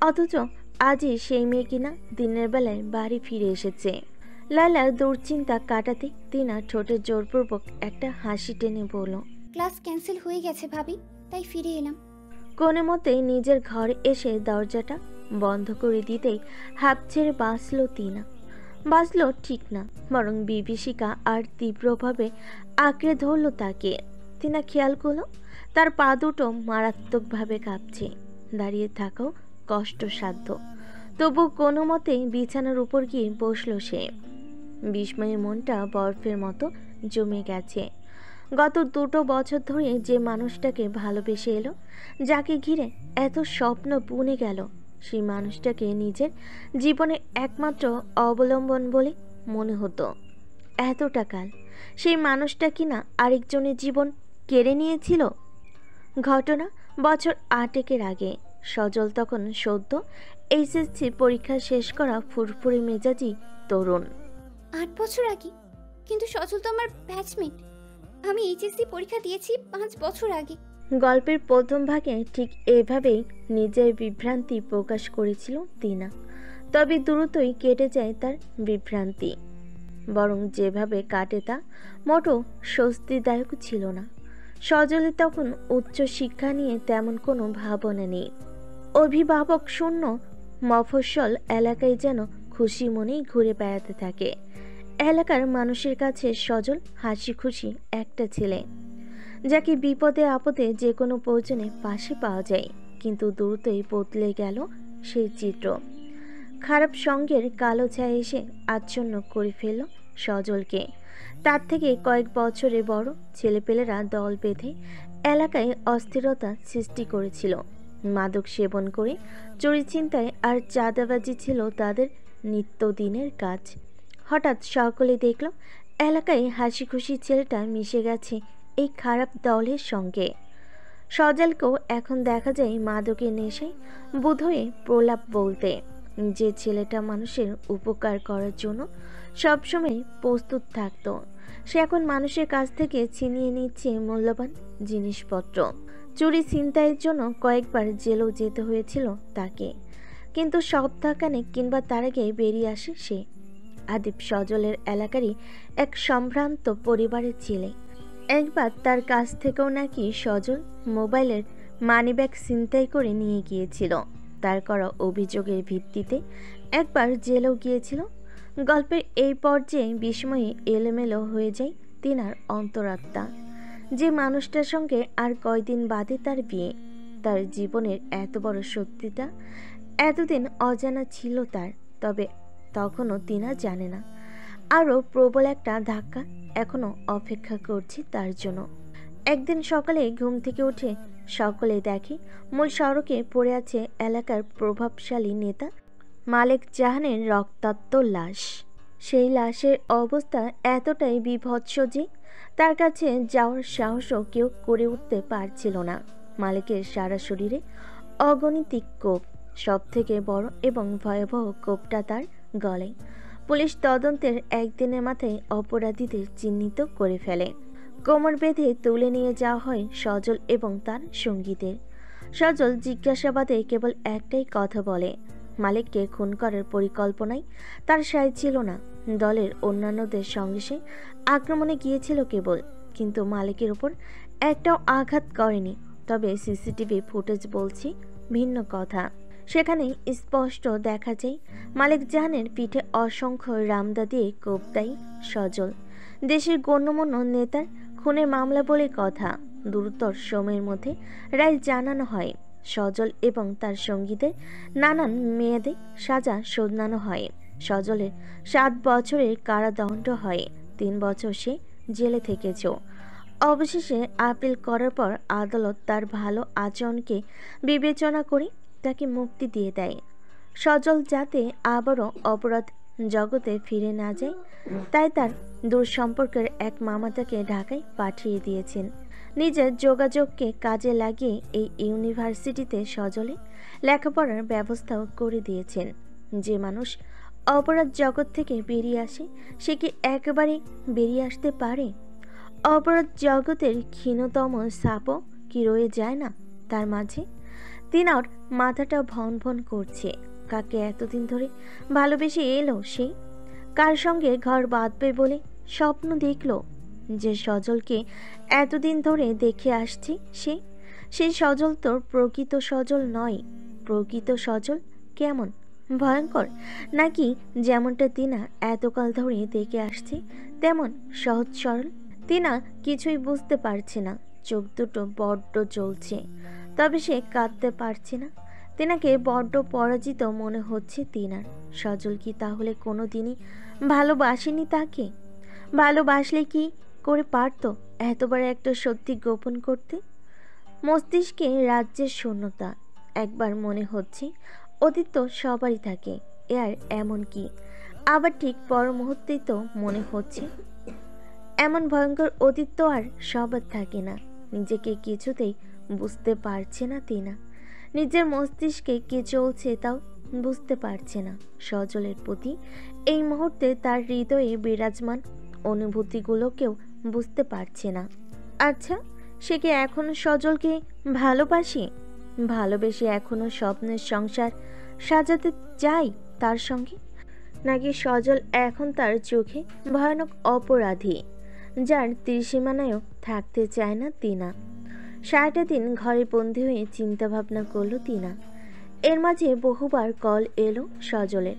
অথচ আজই সেই মেয়ে কিনা দিনের বেলায় বাড়ি ফিরে এসেছে। লাইলার দুশ্চিন্তা কাটাতে টিনা ঠোঁটের জোরপূর্বক একটা হাসি টেনে বলল, ক্লাস ক্যান্সেল হয়ে গেছে ভাবি, তাই ফিরে এলাম। কোনো মতেই নিজের ঘরে এসে দরজাটা বন্ধ করে দিতেই হাঁপ ছেড়ে বাঁচল টিনা। বাঁচল ঠিক না, বরং বিভীষিকা আর তীব্রভাবে আঁকড়ে ধরল তাকে। টিনা খেয়াল করল তার পা দুটো মারাত্মকভাবে কাঁপছে। দাঁড়িয়ে থাকাও কষ্টসাধ্য, তবু কোনো মতেই বিছানার উপর গিয়ে বসল সে। বিস্ময়ে মনটা বরফের মতো জমে গেছে। গত 2 বছর ধরে যে মানুষটাকে ভালোবেসে এলো, যাকে ঘিরে এত স্বপ্ন বুনে গেল, সেই মানুষটাকে নিজের জীবনে একমাত্র অবলম্বন বলে মনে হতো এতটা কাল। সেই মানুষটা কিনা আরেকজনের জীবন কেড়ে নিয়েছিল। ঘটনা বছর 8 আগে। সজল তখন সদ্য এইচএসসি পরীক্ষা শেষ করা ফুরফুরে মেজাজি তরুণ। 8 বছর আগে? কিন্তু সজল তো আমার ব্যাচমেট। আমি এইচএসসি পরীক্ষা দিয়েছি 5 বছর আগে। গল্পের প্রথম ভাগে ঠিক এভাবেই নিজের বিভ্রান্তি প্রকাশ করেছিল টিনা। তবে দ্রুতই কেটে যায় তার বিভ্রান্তি, বরং যেভাবে কাটে তা মোটো স্বস্তিদায়ক ছিল না। সজলে তখন উচ্চ শিক্ষা নিয়ে তেমন কোনো ভাবনা নেই। অভিভাবক শূন্য মফস্বল এলাকায় যেন খুশি মনেই ঘুরে বেড়াতে থাকে। এলাকার মানুষের কাছে সজল হাসি খুশি একটা ছেলে, যাকে বিপদে আপদে যে কোনো প্রয়োজনে পাশে পাওয়া যায়। কিন্তু দ্রুতই বদলে গেল সেই চিত্র। খারাপ সঙ্গের কালো ছায়া এসে আচ্ছন্ন করে ফেলল সজলকে। তার থেকে কয়েক বছরে বড় ছেলেপেলেরা দল বেঁধে এলাকায় অস্থিরতা সৃষ্টি করেছিল। মাদক সেবন করে চুরি ছিনতাই আর চাঁদাবাজি ছিল তাদের নিত্যদিনের কাজ। হঠাৎ সকলে দেখল এলাকায় হাসি খুশি ছেলেটা মিশে গেছে এই খারাপ দলের সঙ্গে। সজলকেও এখন দেখা যায় মাদকের নেশায় বুধ হয়ে প্রলাপ বলতে। যে ছেলেটা মানুষের উপকার করার জন্য সবসময় প্রস্তুত থাকত, সে এখন মানুষের কাছ থেকে ছিনিয়ে নিচ্ছে মূল্যবান জিনিসপত্র। চুরি ছিনতাইয়ের জন্য কয়েকবার জেলেও যেতে হয়েছিল তাকে, কিন্তু সপ্তাহখানেক কিংবা তার আগে বেরিয়ে আসে সে। আদিপ সজলের এলাকারই এক সম্ভ্রান্ত পরিবারের ছেলে। একবার তার কাছ থেকেও নাকি সজল মোবাইলের মানিব্যাগ ছিনতাই করে নিয়ে গিয়েছিল। তার করা অভিযোগের ভিত্তিতে একবার জেলেও গিয়েছিল। গল্পের এই পর্যায়ে বিস্ময়ে এলোমেলো হয়ে যায় তিনার অন্তরাত্মা। যে মানুষটার সঙ্গে আর কয়দিন বাদে তার বিয়ে, তার জীবনের এত বড় সত্যিটা এতদিন অজানা ছিল তার। তবে তখনও তিনা জানে না আরও প্রবল একটা ধাক্কা এখনও অপেক্ষা করছে তার জন্য। একদিন সকালে ঘুম থেকে উঠে সকলে দেখে মূল সড়কে পড়ে আছে এলাকার প্রভাবশালী নেতা মালেক জাহানের রক্তাক্ত লাশ। সেই লাশের অবস্থা এতটাই বিভৎস যে তার কাছে যাওয়ার সাহসও কেউ করে উঠতে পারছিল না। মালিকের সারা শরীরে অগণিত কোপ, সব থেকে বড় এবং ভয়াবহ কোপটা তার গলায়। পুলিশ তদন্তের একদিনের মাথায় অপরাধীদের চিহ্নিত করে ফেলে। কোমর বেঁধে তুলে নিয়ে যাওয়া হয় সজল এবং তার সঙ্গীদের। সজল জিজ্ঞাসাবাদে কেবল একটাই কথা বলে, মালিককে খুন করার পরিকল্পনায় তার সায় ছিল না। দলের অন্যান্যদের সঙ্গে সে আক্রমণে গিয়েছিল কেবল, কিন্তু মালিকের ওপর একটাও আঘাত করেনি। তবে সিসিটিভি ফুটেজ বলছে ভিন্ন কথা। সেখানে স্পষ্ট দেখা যায় মালিক জাহানের পিঠে অসংখ্য রামদা দিয়ে কোপ দেয় সজল। দেশের গণ্যমান্য নেতার খুনের মামলা বলে কথা। দ্রুতর সময়ের মধ্যে রায় জানানো হয়। সজল এবং তার সঙ্গীদের নানান মেয়াদে সাজা শোনানো হয়। সজলের 7 বছরের কারাদণ্ড হয়। 3 বছর সে জেলে থেকেছ। অবশেষে আপিল করার পর আদালত তার ভালো আচরণকে বিবেচনা করে তাকে মুক্তি দিয়ে দেয়। সজল যাতে আবারও অপরাধ জগতে ফিরে না যায়, তাই তার দূর সম্পর্কের এক মামা তাকে ঢাকায় পাঠিয়ে দিয়েছেন। নিজের যোগাযোগকে কাজে লাগিয়ে এই ইউনিভার্সিটিতে সজলে লেখাপড়ার ব্যবস্থাও করে দিয়েছেন। যে মানুষ অপরাধ জগৎ থেকে বেরিয়ে আসে, সে কি একেবারে বেরিয়ে আসতে পারে? অপরাধ জগতের ক্ষীণতম সাপও কি রয়ে যায় না তার মাঝে? তিনার মাথাটা ভন ভন করছে। কাকে এতদিন ধরে ভালোবেসে এলো সে? কার সঙ্গে ঘর বাঁধবে বলে স্বপ্ন দেখল? যে সজলকে এতদিন ধরে দেখে আসছে সেই সজল তো প্রকৃত সজল নয়। প্রকৃত সজল কেমন? ভয়ঙ্কর, নাকি যেমনটা তিনা এতকাল ধরে দেখে আসছে তেমন সহজ সরল? তিনা কিছুই বুঝতে পারছে না। চোখ দুটো বড্ড জ্বলছে, তবে সে কাঁদতে পারছে না। তিনাকে বড্ড পরাজিত মনে হচ্ছে তিনার। সজল কি তাহলে কোনো দিনই ভালোবাসেনি তাকে? ভালোবাসলে কি করে পারত এতবার একটা সত্যি গোপন করতে? মস্তিষ্কে রাজ্যের শূন্যতা। একবার মনে হচ্ছে অতীত তো সবারই থাকে, আর এমন কি? আবার ঠিক পর মুহূর্তেই তো মনে হচ্ছে এমন ভয়ঙ্কর অতীত তো আর সবার থাকে না। নিজেকে কিছুতেই বুঝতে পারছে না তিনা। নিজের মস্তিষ্কে কি চলছে তাও বুঝতে পারছে না। সজলের প্রতি এই মুহূর্তে তার হৃদয়ে বিরাজমান অনুভূতিগুলোকেও বুঝতে পারছে না। আচ্ছা, সে কি এখনো সজলকে ভালোবাসে? ভালোবেসে এখনো স্বপ্নের সংসার সাজাতে চাই তার সঙ্গে? নাকি সজল এখন তার চোখে ভয়ানক অপরাধী, যার ত্রিসীমানায়ও থাকতে চায় না তিনা? 60টা দিন ঘরে বন্দি হয়ে চিন্তা ভাবনা করল তিনা। এর মাঝে বহুবার কল এলো সজলের।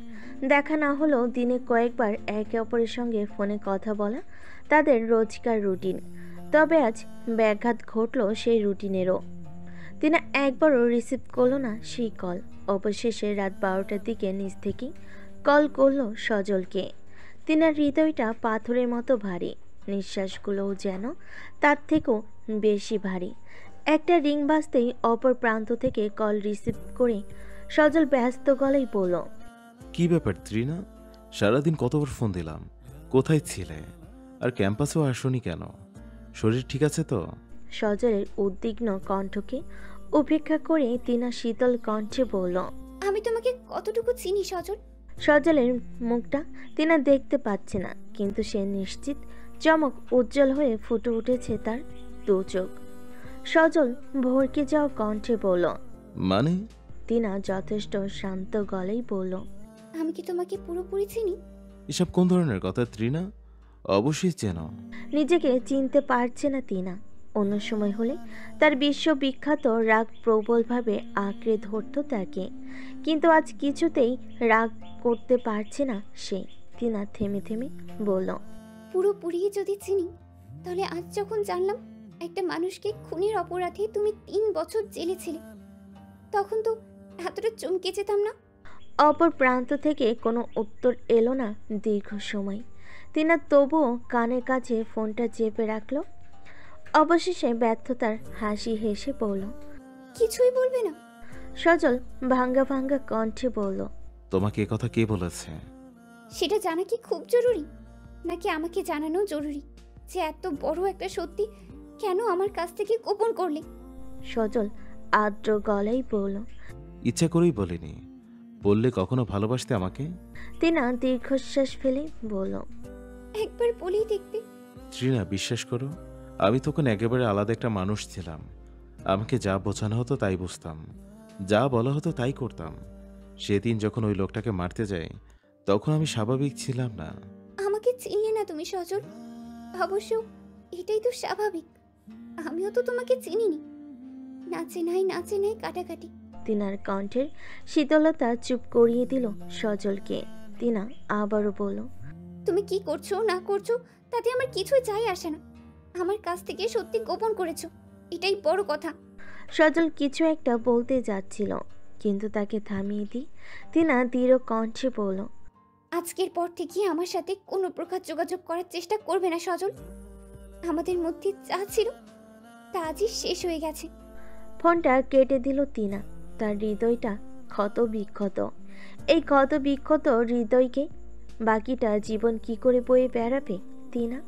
দেখা না হলেও দিনে কয়েকবার একে অপরের সঙ্গে ফোনে কথা বলা তাদের রোজকার রুটিন। তবে আজ ব্যাঘাত ঘটল সেই রুটিনেরও। তিনা একবারও রিসিভ করলো না সেই কল। অবশেষে রাত 12টার দিকে নিজ থেকেই কল করলো সজলকে। তিনার হৃদয়টা পাথরের মতো ভারী, নিঃশ্বাসগুলোও যেন তার থেকেও বেশি ভারী। একটা রিং বাজতেই অপর প্রান্ত থেকে কল রিসিভ করে সজল ব্যস্ত গলায় বলল, কি ব্যাপার ত্রিনা? সারাদিন কতবার ফোন দিলাম, কোথায় ছিলে? আর ক্যাম্পাসেও আসোনি কেন? শরীর ঠিক আছে তো? সজলের উদ্বিগ্ন কণ্ঠকে উপেক্ষা করে তিনা শীতল কণ্ঠে বলল, আমি তোমাকে কতটুকু চিনি সজল? সজলের মুখটা তিনা দেখতে পাচ্ছে না, কিন্তু সে নিশ্চিত চমক উজ্জ্বল হয়ে ফুটে উঠেছে তার দু চোখ। সজল ভরকে যাওয়া কণ্ঠে বলল, মানে? তিনা যথেষ্ট শান্ত গলায় বলল, আমি কি তোমাকে পুরোপুরি চিনি? এসব কোন ধরনের কথা ত্রিনা? অবশ্যই চেনো। নিজেকে চিনতে পারছে না তিনা। অন্য সময় হলে তার বিশ্ববিখ্যাত রাগ প্রবলভাবে আঁকড়ে ধরত তাকে, কিন্তু আজ কিছুতেই রাগ করতে পারছে না সে। টিনা থেমে থেমে বলল, পুরোপুরি যদি চিনি, তাহলে আজ যখন জানলাম একটা মানুষকে খুনের অপরাধে তুমি 3 বছর জেলে ছিলে, তখন তো এতটা চমকে যেতাম না। অপর প্রান্ত থেকে কোনো উত্তর এলো না দীর্ঘ সময়। টিনা তবুও কানের কাছে ফোনটা চেপে রাখলো। অবশেষে ব্যর্থতার হাসি হেসে বলল, কিছুই বলবে না? সজল ভাঙ্গা ভাঙ্গা কণ্ঠে বলল, তোমাকে এ কথা কে বলেছে? সেটা জানা কি খুব জরুরি, নাকি আমাকে জানানো জরুরি যে এত বড় একটা সত্যি কেন আমার কাছ থেকে গোপন করলে? সজল আর্দ্র গলায় বলল, ইচ্ছা করেই বলিনি। বললে কখনো ভালোবাসতে আমাকে? টিনা দীর্ঘশ্বাস ফেলে বলল, একবার বলেই দেখতে। ত্রিনা, বিশ্বাস করো, আমি তখন একেবারে আলাদা একটা মানুষ ছিলাম। আমাকে যা বোঝানো হতো তাই বুঝতাম, যা বলা হতো তাই করতাম। সেদিন যখন ওই লোকটাকে মারতে যাই, তখন আমি স্বাভাবিক ছিলাম না। আমাকে চিনলে না তুমি সজল? অবশ্য এটাই তো স্বাভাবিক, আমিও তো তোমাকে চিনিনি। নাচে নাই কাটাকাটি। টিনার কণ্ঠের শীতলতা চুপ করিয়ে দিল সজলকে। টিনা আবারও বলল, তুমি কি করছো না করছো তাতে আমার কিছুই যায় আসে না। আমার কাছ থেকে সত্যি গোপন করেছো, এটাই বড় কথা। সজল কিছু একটা বলতে যাচ্ছিল, কিন্তু তাকে থামিয়ে দিই টিনা দৃঢ় কণ্ঠে বলল, আজকের পর থেকে আমার সাথে কোনো প্রকার যোগাযোগ করার চেষ্টা করবে না সজল। আমাদের মধ্যে যা ছিল তা আজই শেষ হয়ে গেছে। ফোনটা কেটে দিল টিনা। তার হৃদয়টা ক্ষত বিক্ষত। এই ক্ষত বিক্ষত হৃদয়কে বাকিটা জীবন কি করে বয়ে বেড়াবে টিনা?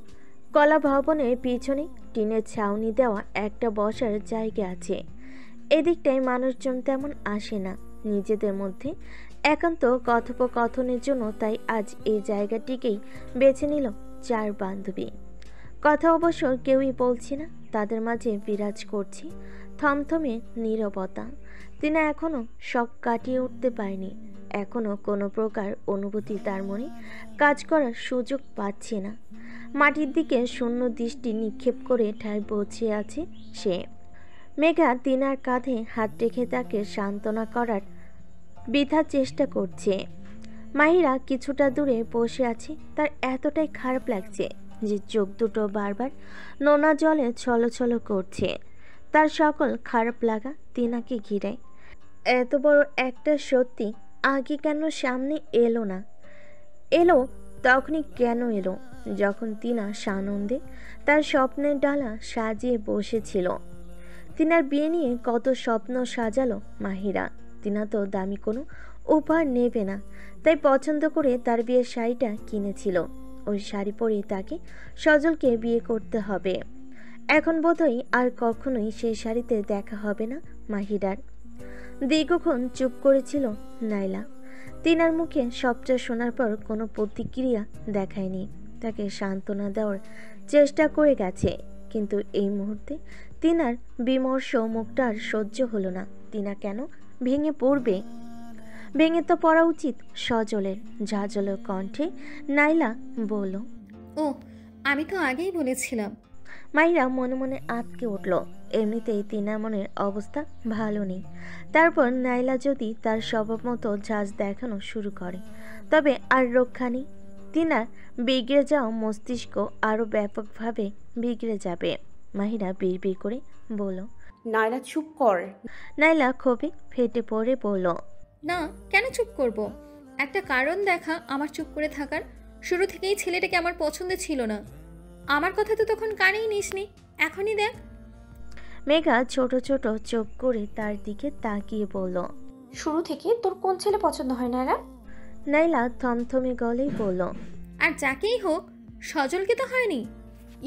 কলা ভবনের পিছনে টিনের ছাউনি দেওয়া একটা বসার জায়গা আছে। এদিকটায় মানুষজন তেমন আসে না নিজেদের মধ্যে একান্ত কথোপকথনের জন্য, তাই আজ এই জায়গাটিকেই বেছে নিল 4 বান্ধবী। কথা অবশ্য কেউই বলছে না, তাদের মাঝে বিরাজ করছে থমথমে নীরবতা। তিনি এখনো শখ কাটিয়ে উঠতে পারেনি, এখনো কোনো প্রকার অনুভূতি তার মনে কাজ করার সুযোগ পাচ্ছে না। মাটির দিকে শূন্য দৃষ্টি নিক্ষেপ করে ঠায় বসে আছে সে। মেঘা তিনার কাঁধে হাত রেখে তাকে সান্ত্বনা করার বৃথা চেষ্টা করছে। মাহিরা কিছুটা দূরে বসে আছে, তার এতটাই খারাপ লাগছে যে চোখ দুটো বারবার নোনা জলে ছলছল করছে। তার সকল খারাপ লাগা তিনাকে ঘিরে। এত বড় একটা সত্যি আগে কেন সামনে এলো না? এলো তখনই কেন এলো যখন তিনা সানন্দে তার স্বপ্নের ডালা সাজিয়ে বসেছিল। তিনার বিয়ে নিয়ে কত স্বপ্ন সাজালো মাহিরা। তিনা তো দামি কোনো উপহার নেবে না, তাই পছন্দ করে তার বিয়ের শাড়িটা কিনেছিল। ওই শাড়ি পরেই তাকে সজলকে বিয়ে করতে হবে। এখন বোধহয় আর কখনোই সেই শাড়িতে দেখা হবে না মাহিরার। দীর্ঘক্ষণ চুপ করেছিল নাইলা। তিনার মুখে সবটা শোনার পর কোনো প্রতিক্রিয়া দেখায়নি। তাকে সান্ত্বনা দেওয়ার চেষ্টা করে গেছে, কিন্তু এই মুহূর্তে তিনার বিমর্ষ মুখটা আর সহ্য হলো না। তিনা কেন ভেঙে পড়বে? ভেঙে তো পড়া উচিত সজলের। ঝাঁঝালো কণ্ঠে নাইলা বলল, ও আমি তো আগেই বলেছিলাম। মাইরা মনে মনে আটকে উঠল। এমনিতেই তিনার মনের অবস্থা ভালো নেই, তারপর নাইলা যদি তার স্বভাব মতো ঝাঁজ দেখানো শুরু করে তবে আর রক্ষা নেই। তিনার বিগড়ে যাওয়া মস্তিষ্ক আরও ব্যাপকভাবে বিগড়ে যাবে। মাহিরা বিড়বিড় করে বলল, নাইলা চুপ কর। নাইলা ক্ষোভে ফেটে পড়ে বলল, না, কেন চুপ করব? একটা কারণ দেখা আমার চুপ করে থাকার। শুরু থেকেই ছেলেটাকে আমার পছন্দ ছিল না। আমার কথা তো তখন কানেই নিসনি, এখনই দেখ। মেঘা ছোট ছোট চোখ করে তার দিকে তাকিয়ে বলল, শুরু থেকে তোর কোন ছেলে পছন্দ হয় না? নাইলা থমথমে গলেই বলল, আর যাকেই হোক, সজলকে তো হয়নি।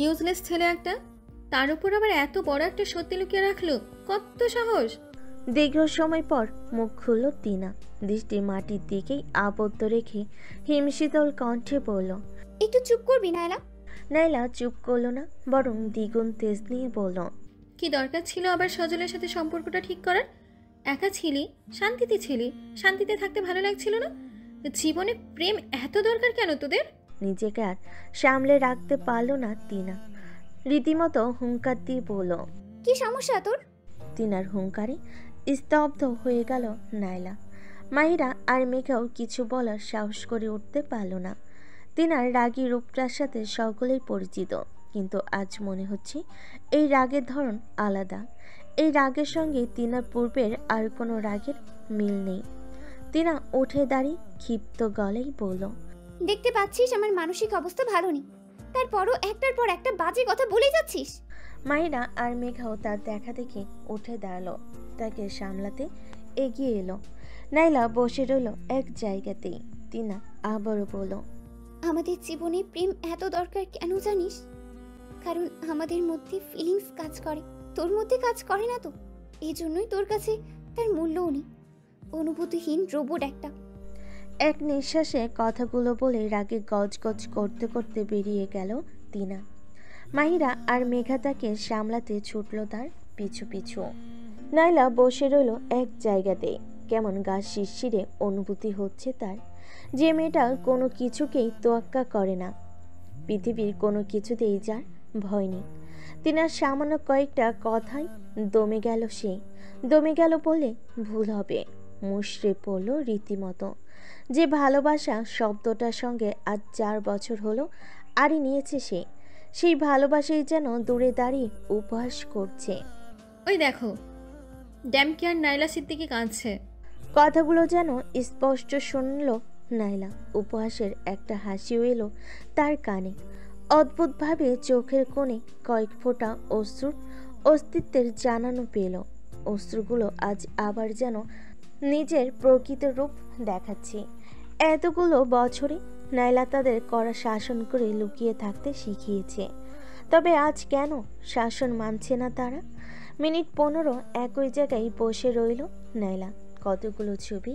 ইউজলেস ছেলে একটা, তার উপর আবার এত বড় একটা সত্যি লুকিয়ে রাখলো, কত সাহস! দীর্ঘ সময় পর মুখ খুলল তিনা। দৃষ্টি মাটির দিকেই আবদ্ধ রেখে হিমশীতল কণ্ঠে বলল, একটু চুপ করবি নাইলা? নাইলা চুপ করল না, বরং দ্বিগুণ তেজ নিয়ে বলল, কি দরকার ছিল আবার সজলের সাথে সম্পর্কটা ঠিক করার? একা ছিলি, শান্তিতে ছিলি, শান্তিতে থাকতে ভালো লাগছিল না? জীবনে প্রেম এত দরকার কেন তোদের? নিজেকে আর সামলে রাখতে পারল না তিনা। রীতিমতো হুঙ্কার দিয়ে বলল। কি সমস্যা তোর? তিনার হুঙ্কারে স্তব্ধ হয়ে গেল নাইলা। মাহিরা আর মেঘাও কিছু বলার সাহস করে উঠতে পারল না। তিনার রাগী রূপটার সাথে সকলেই পরিচিত, কিন্তু আজ মনে হচ্ছে এই রাগের ধরন আলাদা। এই রাগের সঙ্গে তিনার পূর্বের আর কোনো রাগের মিল নেই। তিনা উঠে দাঁড়িয়ে ক্ষিপ্ত গলায় বলল, দেখতে পাচ্ছিস আমার মানসিক অবস্থা ভালো নেই, তারপরও একটার পর একটা বাজে কথা বলে যাচ্ছিস। মাহিরা আর মেঘাও তার দেখা দেখে উঠে দাঁড়ালো, তাকে সামলাতে এগিয়ে এলো। নাইলা বসে রইল এক জায়গাতেই। তিনা আবারও বলল, আমাদের জীবনে প্রেম এত দরকার কেন জানিস? কারণ আমাদের মধ্যে ফিলিংস কাজ করে, তোর মধ্যে কাজ করে না তো, এই জন্যই তোর কাছে তার মূল্যও নেই। অনুভূতিহীন রোবট একটা। এক নিঃশ্বাসে কথাগুলো বলে রাগে গজগজ করতে করতে বেরিয়ে গেল তিনা। মাহিরা আর মেঘা তাকে সামলাতে ছুটল তার পিছু পিছু। নাইলা বসে রইল এক জায়গাতে, কেমন গা শিরশিরে অনুভূতি হচ্ছে তার। যে মেয়েটা কোনো কিছুকেই তোয়াক্কা করে না, পৃথিবীর কোনো কিছুতেই যার ভয় নেই। তিনার সামান্য কয়েকটা কথাই দমে গেল সে। দমে গেল বলে ভুল হবে, মুষড়ে পড়ল রীতিমতো। যে ভালোবাসা শব্দটার সঙ্গে আজ 4 বছর হলো আড়ি নিয়েছে সে, সেই ভালোবাসাই যেন দূরে দাঁড়িয়ে উপহাস করছে। ওই দেখো, ড্যামকে আর নাইলা সিদ্দিকি কাঁদছে। কথাগুলো যেন স্পষ্ট শুনল নাইলা। উপহাসের একটা হাসিও এলো তার কানে। অদ্ভুতভাবে চোখের কোণে কয়েক ফোঁটা অশ্রুর অস্তিত্বের জানানো পেল। অশ্রুগুলো আজ আবার যেন নিজের প্রকৃত রূপ দেখাচ্ছে। এতগুলো বছরে নাইলা তাদের কড়া শাসন করে লুকিয়ে থাকতে শিখিয়েছে, তবে আজ কেন শাসন মানছে না তারা? মিনিট 15 একই জায়গায় বসে রইল নাইলা। কতগুলো ছবি,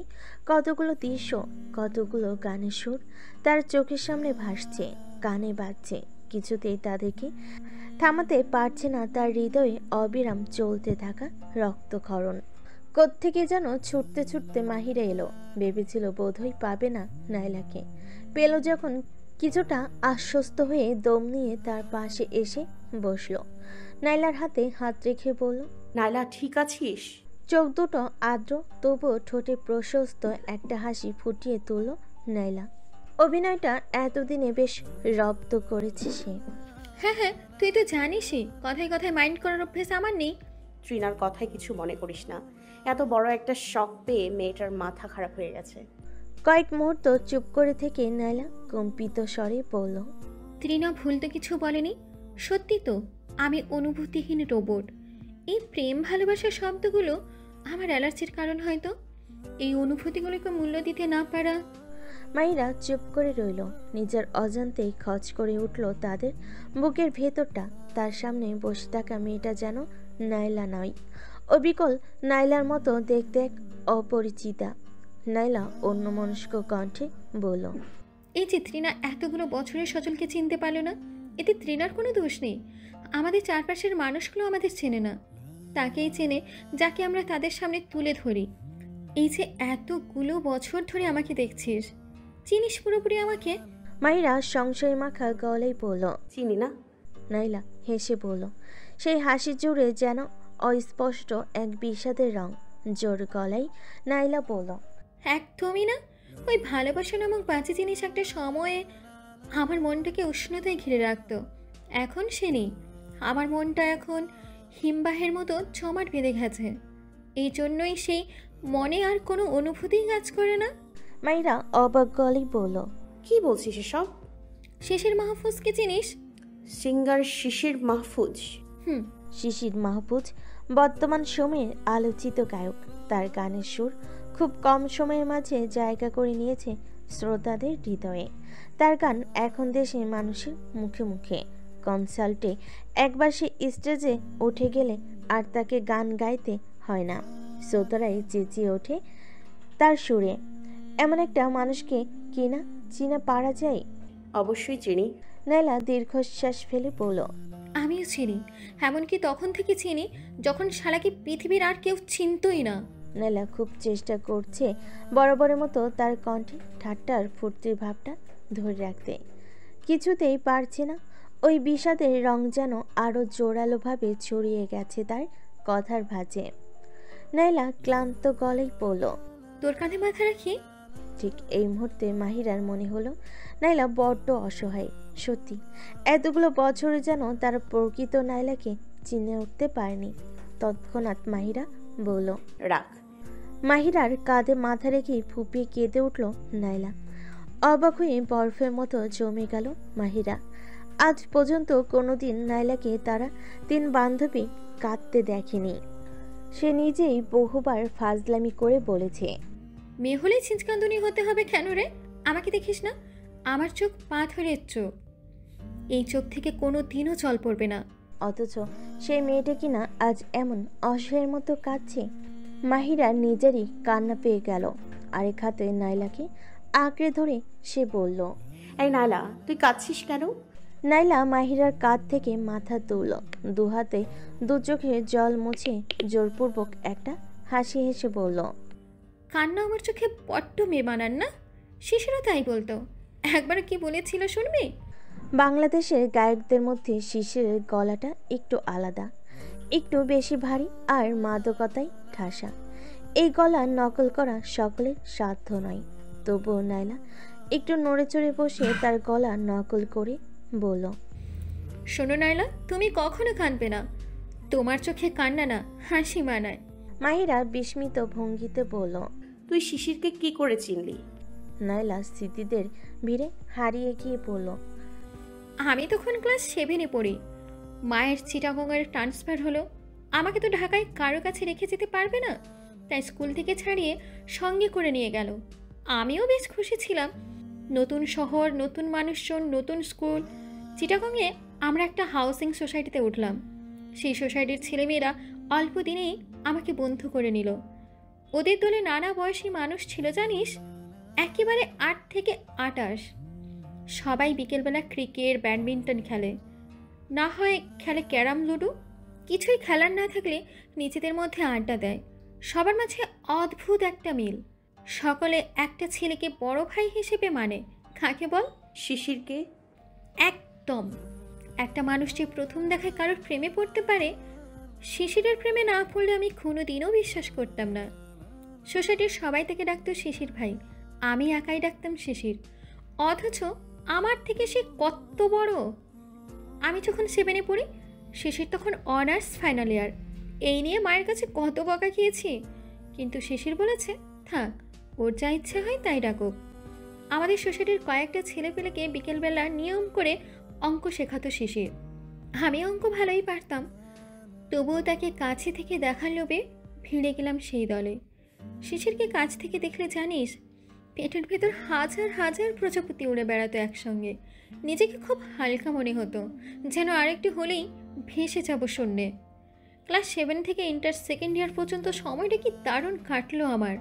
কতগুলো দৃশ্য, কতগুলো গানের সুর তার চোখের সামনে ভাসছে, কানে বাজছে। কিছুতেই তাদেরকে থামাতে পারছে না তার হৃদয়ে অবিরাম চলতে থাকা রক্তক্ষরণ। কোত্থেকে যেন ছুটতে ছুটতে মাহিরা এলো। ভেবেছিল বোধহয় পাবে না নাইলাকে। পেল যখন কিছুটা আশ্বস্ত হয়ে দম নিয়ে তার পাশে এসে বসলো। নাইলার হাতে হাত রেখে বলল, নাইলা ঠিক আছিস? চোখ দুটো আর্দ্র, তবুও ঠোঁটে প্রশস্ত একটা হাসি ফুটিয়ে তুলল নাইলা। অভিনয়টা এতদিনে বেশ রপ্ত করেছে সে। হ্যাঁ হ্যাঁ, তুই তো জানিসই কথায় কথায় মাইন্ড করার অভ্যেস আমার নেই। ট্রিনার কথায় কিছু মনে করিস না, এত বড় একটা শক পেয়ে মেয়েটার মাথা খারাপ হয়ে গেছে। কয়েক মুহূর্ত চুপ করে থেকে নাইলা কম্পিত স্বরে বলল, তৃণা ভুল তো কিছু বলেনি। সত্যি তো, আমি অনুভূতিহীন রোবট। এই প্রেম ভালোবাসার শব্দগুলো আমার অ্যালার্জির কারণ হয়তো। এই অনুভূতিগুলোকে মূল্য দিতে না পারা। মাইরা চুপ করে রইল। নিজের অজান্তেই খচ করে উঠল তাদের বুকের ভেতরটা। তার সামনে বসে থাকা মেয়েটা যেন নাইলা নয়, অবিকল নাইলার মতো দেখতে এক অপরিচিতা। নাইলা অন্যমনস্ক কণ্ঠে বলল, এই যে তৃণা এতগুলো বছরের সজলকে চিনতে পারল না, এতে তৃণার কোনো দোষ নেই। আমাদের চারপাশের মানুষগুলো আমাদের চেনে না, তাকেই চেনে যাকে আমরা তাদের সামনে তুলে ধরি। এই যে এতগুলো বছর ধরে আমাকে দেখছিস, চিনিস পুরোপুরি আমাকে? মাইরা সংশয় মাখা গলায় বলল, চিনি না। নাইলা হেসে বলল, সেই হাসি জুড়ে যেন অস্পষ্ট এক বিষাদের রং। জোর গলায় নাইলা বলল, একদমই না। ওই ভালোবাসা নামক বাজে জিনিস একটা সময়ে আমার মনটাকে উষ্ণতায় ঘিরে রাখতো, এখন সে নেই। আমার মনটা এখন হিমবাহের মতো জমাট বেঁধে গেছে। এই জন্যই সেই মনে আর কোনো অনুভূতিই কাজ করে না। মাইরা অবাক গলায় বলল, কি বলছিস এসব? শেষের মাহফুজকে চিনিস? সিঙ্গার শিশির মাহফুজ? শিশির মাহফুজ বর্তমান সময়ের আলোচিত গায়ক। তার গানের সুর খুব কম সময়ের মাঝে জায়গা করে নিয়েছে শ্রোতাদের হৃদয়ে। তার গান এখন দেশের মানুষের মুখে মুখে। কনসার্টে একবার সে স্টেজে উঠে গেলে আর তাকে গান গাইতে হয় না, শ্রোতারাই চেঁচিয়ে ওঠে তার সুরে। এমন একটা মানুষকে কিনা চিনা পারা যায়? অবশ্যই চিনি। নাইলা দীর্ঘশ্বাস ফেলে বলল, আমিও চিনি, এমনকি তখন থেকে চিনি যখন শালাকে পৃথিবীর আর কেউ চিনতই না। নাইলা খুব চেষ্টা করছে বরাবরের মতো তার কণ্ঠে ঠাট্টার ফুর্তির ভাবটা ধরে রাখতে, কিছুতেই পারছে না। ওই বিষাদের রং যেন আরও জোরালোভাবে ছড়িয়ে গেছে তার কথার ভাঁজে। নাইলা ক্লান্ত গলায় বলল, তোর কাঁধে মাথা রাখি। ঠিক এই মুহূর্তে মাহিরার মনে হলো নাইলা বড্ড অসহায়। সত্যি এতগুলো বছর যেন তারা প্রকৃত নাইলাকে চিনে উঠতে পারেনি। তৎক্ষণাৎ মাহিরা বলল, রাখ। মাহিরার কাঁধে মাথা রেখেই ফুপিয়ে কেঁদে উঠল নাইলা। অবাক হয়ে বরফের মতো জমে গেল মাহিরা। আজ পর্যন্ত কোনোদিন নাইলাকে তারা তিন বান্ধবী কাঁদতে দেখেনি। সে নিজেই বহুবার ফাজলামি করে বলেছে, মেয়ে হলে ছিঁচকান্দুনি হতে হবে কেন রে? আমাকে দেখিস না, আমার চোখ পাথরের চোখ। এই চোখ থেকে কোনো দিনও জল পড়বে না। অথচ সেই মেয়েটা কিনা আজ এমন অসহায়ের মতো কাঁদছে। মাহিরা নিজেরই কান্না পেয়ে গেল। আরেক হাতে নাইলাকে আঁকড়ে ধরে সে বলল, এই নাইলা, তুই কাঁদছিস কেন? নাইলা মাহিরার কাঁধ থেকে মাথা তুলল। দু হাতে দু চোখে জল মুছে জোরপূর্বক একটা হাসি হেসে বলল, কান্না আমার চোখে বড্ড মেয়ে বানান না? শিশিরও তাই বলতো। একবার কি বলেছিল শুনবি? বাংলাদেশের গায়কদের মধ্যে শিশিরের গলাটা একটু আলাদা, একটু বেশি ভারী আর মাদকতায় ঠাসা। এই গলা নকল করা সকলের সাধ্য নয়। তবুও নাইলা একটু নড়ে চড়ে বসে তার গলা নকল করে বলল, শোনো নাইলা, তুমি কখনো কাঁদবে না। তোমার চোখে কান্না না, হাসি মানায়। মাহিরা বিস্মিত ভঙ্গিতে বলল, তুই শিশিরকে কি করে চিনলি? নাইলা স্মৃতিদের ভিড়ে হারিয়ে গিয়ে বলল, আমি তখন ক্লাস 7-এ পড়ি। মায়ের চিটাগংয়ের ট্রান্সফার হলো। আমাকে তো ঢাকায় কারো কাছে রেখে যেতে পারবে না, তাই স্কুল থেকে ছাড়িয়ে সঙ্গে করে নিয়ে গেল। আমিও বেশ খুশি ছিলাম। নতুন শহর, নতুন মানুষজন, নতুন স্কুল। চিটাগংয়ে আমরা একটা হাউসিং সোসাইটিতে উঠলাম। সেই সোসাইটির ছেলেমেয়েরা অল্প দিনেই আমাকে বন্ধু করে নিল। ওদের দলে নানা বয়সী মানুষ ছিল জানিস, একেবারে 8 থেকে 28। সবাই বিকেলবেলা ক্রিকেট, ব্যাডমিন্টন খেলে, না হয় খেলে ক্যারাম, লুডো। কিছুই খেলার না থাকলে নিজেদের মধ্যে আড্ডা দেয়। সবার মাঝে অদ্ভুত একটা মিল। সকলে একটা ছেলেকে বড় ভাই হিসেবে মানে। কাকে বল? শিশিরকে। একদম। একটা মানুষ যে প্রথম দেখায় কারোর প্রেমে পড়তে পারে, শিশিরের প্রেমে না পড়লে আমি কোনোদিনও বিশ্বাস করতাম না। সোসাইটির সবাই থেকে ডাকতো শিশির ভাই, আমি একাই ডাকতাম শিশির। অথচ আমার থেকে সে কত বড়। আমি যখন 7-এ পড়ি, শিশির তখন অনার্স ফাইনাল ইয়ার। এই নিয়ে মায়ের কাছে কত বকা খেয়েছি, কিন্তু শিশির বলেছে থাক, ওর যা ইচ্ছা হয় তাই ডাকুক। আমাদের সোসাইটির কয়েকটা ছেলেপেলেকে বিকেলবেলা নিয়ম করে অঙ্ক শেখাতো শিশির। আমি অঙ্ক ভালোই পারতাম, তবুও তাকে কাছে থেকে দেখার লোভে ভিড়ে গেলাম সেই দলে। শিশিরকে কাছ থেকে দেখলে জানিস, পেটের ভেতর হাজার হাজার প্রজাপতি উড়ে বেড়াতো একসঙ্গে। নিজেকে খুব হালকা মনে হতো, যেন আরেকটি হলেই ভেসে যাব শূন্যে। ক্লাস 7 থেকে ইন্টার সেকেন্ড ইয়ার পর্যন্ত সময়টা কি দারুণ কাটলো আমার।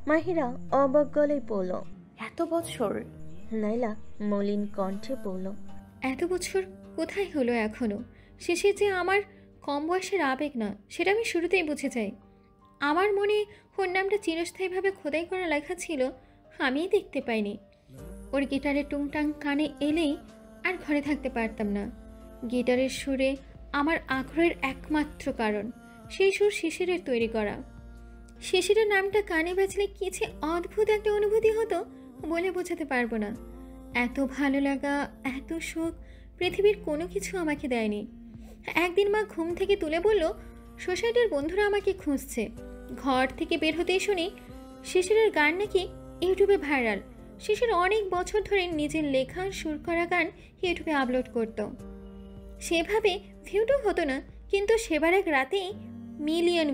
মাহিরা অবাক গলায় বলল, এত বছর? নাইলা মলিন কণ্ঠে বলল, এত বছর কোথায় হলো এখনো? শিশির যে আমার কম বয়সের আবেগ না, সেটা আমি শুরুতেই বুঝে যাই। আমার মনে ওর নামটা চিরস্থায়ীভাবে খোদাই করা লেখা ছিল, আমিই দেখতে পাইনি। ওর গিটারের টুংটাং কানে এলেই আর ঘরে থাকতে পারতাম না। গিটারের সুরে আমার আগ্রহের একমাত্র কারণ, সেই সুর শিশিরের তৈরি করা। শিশিরের নামটা কানে বাজলে কি যে অদ্ভুত একটা অনুভূতি হতো, বলে বোঝাতে পারবো না। এত ভালো লাগা, এত সুখ পৃথিবীর কোনো কিছু আমাকে দেয়নি। একদিন মা ঘুম থেকে তুলে বলল, সোসাইটির বন্ধুরা আমাকে খুঁজছে। ঘর থেকে বের হতেই শুনি শিশিরের গান নাকি ইউটিউবে ভাইরাল। শিশির অনেক বছর ধরে নিজের লেখা সুর করা গান ইউটিউবে আপলোড করত। সেভাবে ভিউটা হতো না, কিন্তু সেবার এক রাতেই মিলিয়ন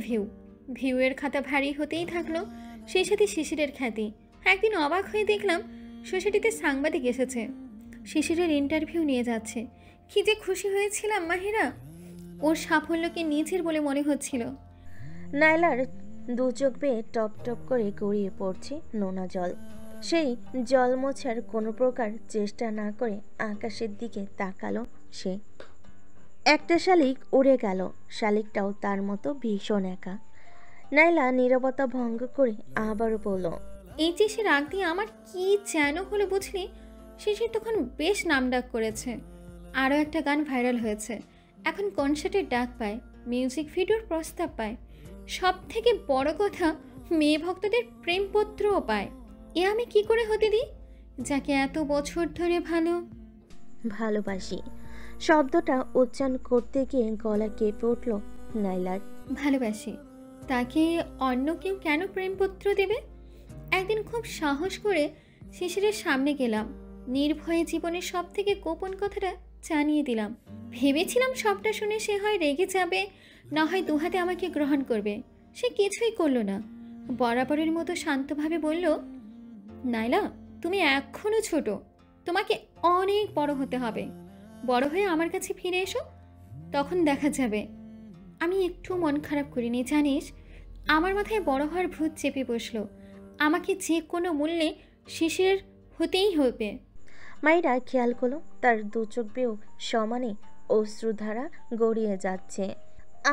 ভিউয়ের খাতা ভারী হতেই থাকলো। সেই সাথে শিশিরের খ্যাতি। একদিন অবাক হয়ে দেখলাম সোসাইটিতে সাংবাদিক এসেছে, শিশিরের ইন্টারভিউ নিয়ে যাচ্ছে। কি যে খুশি হয়েছিলাম মাহিরা, ওর সাফল্যকে নিজের বলে মনে হচ্ছিল। নাইলার দু চোখ বেয়ে টপ টপ করে গড়িয়ে পড়ছে নোনা জল। সেই জল মোছার কোনো প্রকার চেষ্টা না করে আকাশের দিকে তাকালো সে। একটা শালিক উড়ে গেল, শালিকটাও তার মতো ভীষণ একা। নাইলা নীরবতা ভঙ্গ করে আবারও বলল, এই যে সে রাগ দিয়ে আমার কি যেন হলো বুঝলি। শিশির তখন বেশ নামডাক করেছে। আরও একটা গান ভাইরাল হয়েছে, এখন কনসার্টের ডাক পায়, মিউজিক ভিডিওর প্রস্তাব পায়, সব থেকে বড় কথা মেয়ে ভক্তদের প্রেমপত্রও পায়। এ আমি কি করে হতে দিই, যাকে এত বছর ধরে ভালোবাসি শব্দটা উচ্চারণ করতে গিয়ে গলা কেঁপে উঠল নাইলার। ভালোবাসি, তাকে অন্য কেউ কেন প্রেমপত্র দেবে? একদিন খুব সাহস করে শিশিরের সামনে গেলাম, নির্ভয়ে জীবনের সব থেকে গোপন কথাটা জানিয়ে দিলাম। ভেবেছিলাম সবটা শুনে সে হয় রেগে যাবে, না হয় দুহাতে আমাকে গ্রহণ করবে। সে কিছুই করলো না, বরাবরের মতো শান্তভাবে বলল, নাইলা তুমি এখনো ছোট, তোমাকে অনেক বড় হতে হবে। বড় হয়ে আমার কাছে ফিরে এসো, তখন দেখা যাবে। আমি একটু মন খারাপ করিনি জানিস, আমার মাথায় বড় হওয়ার ভূত চেপে বসলো। আমাকে যে কোনো মূল্যে শিশিরের হতেই হবে। মাইরা খেয়াল করলো তার দু চোখ বেয়েও সমানে অশ্রুধারা গড়িয়ে যাচ্ছে।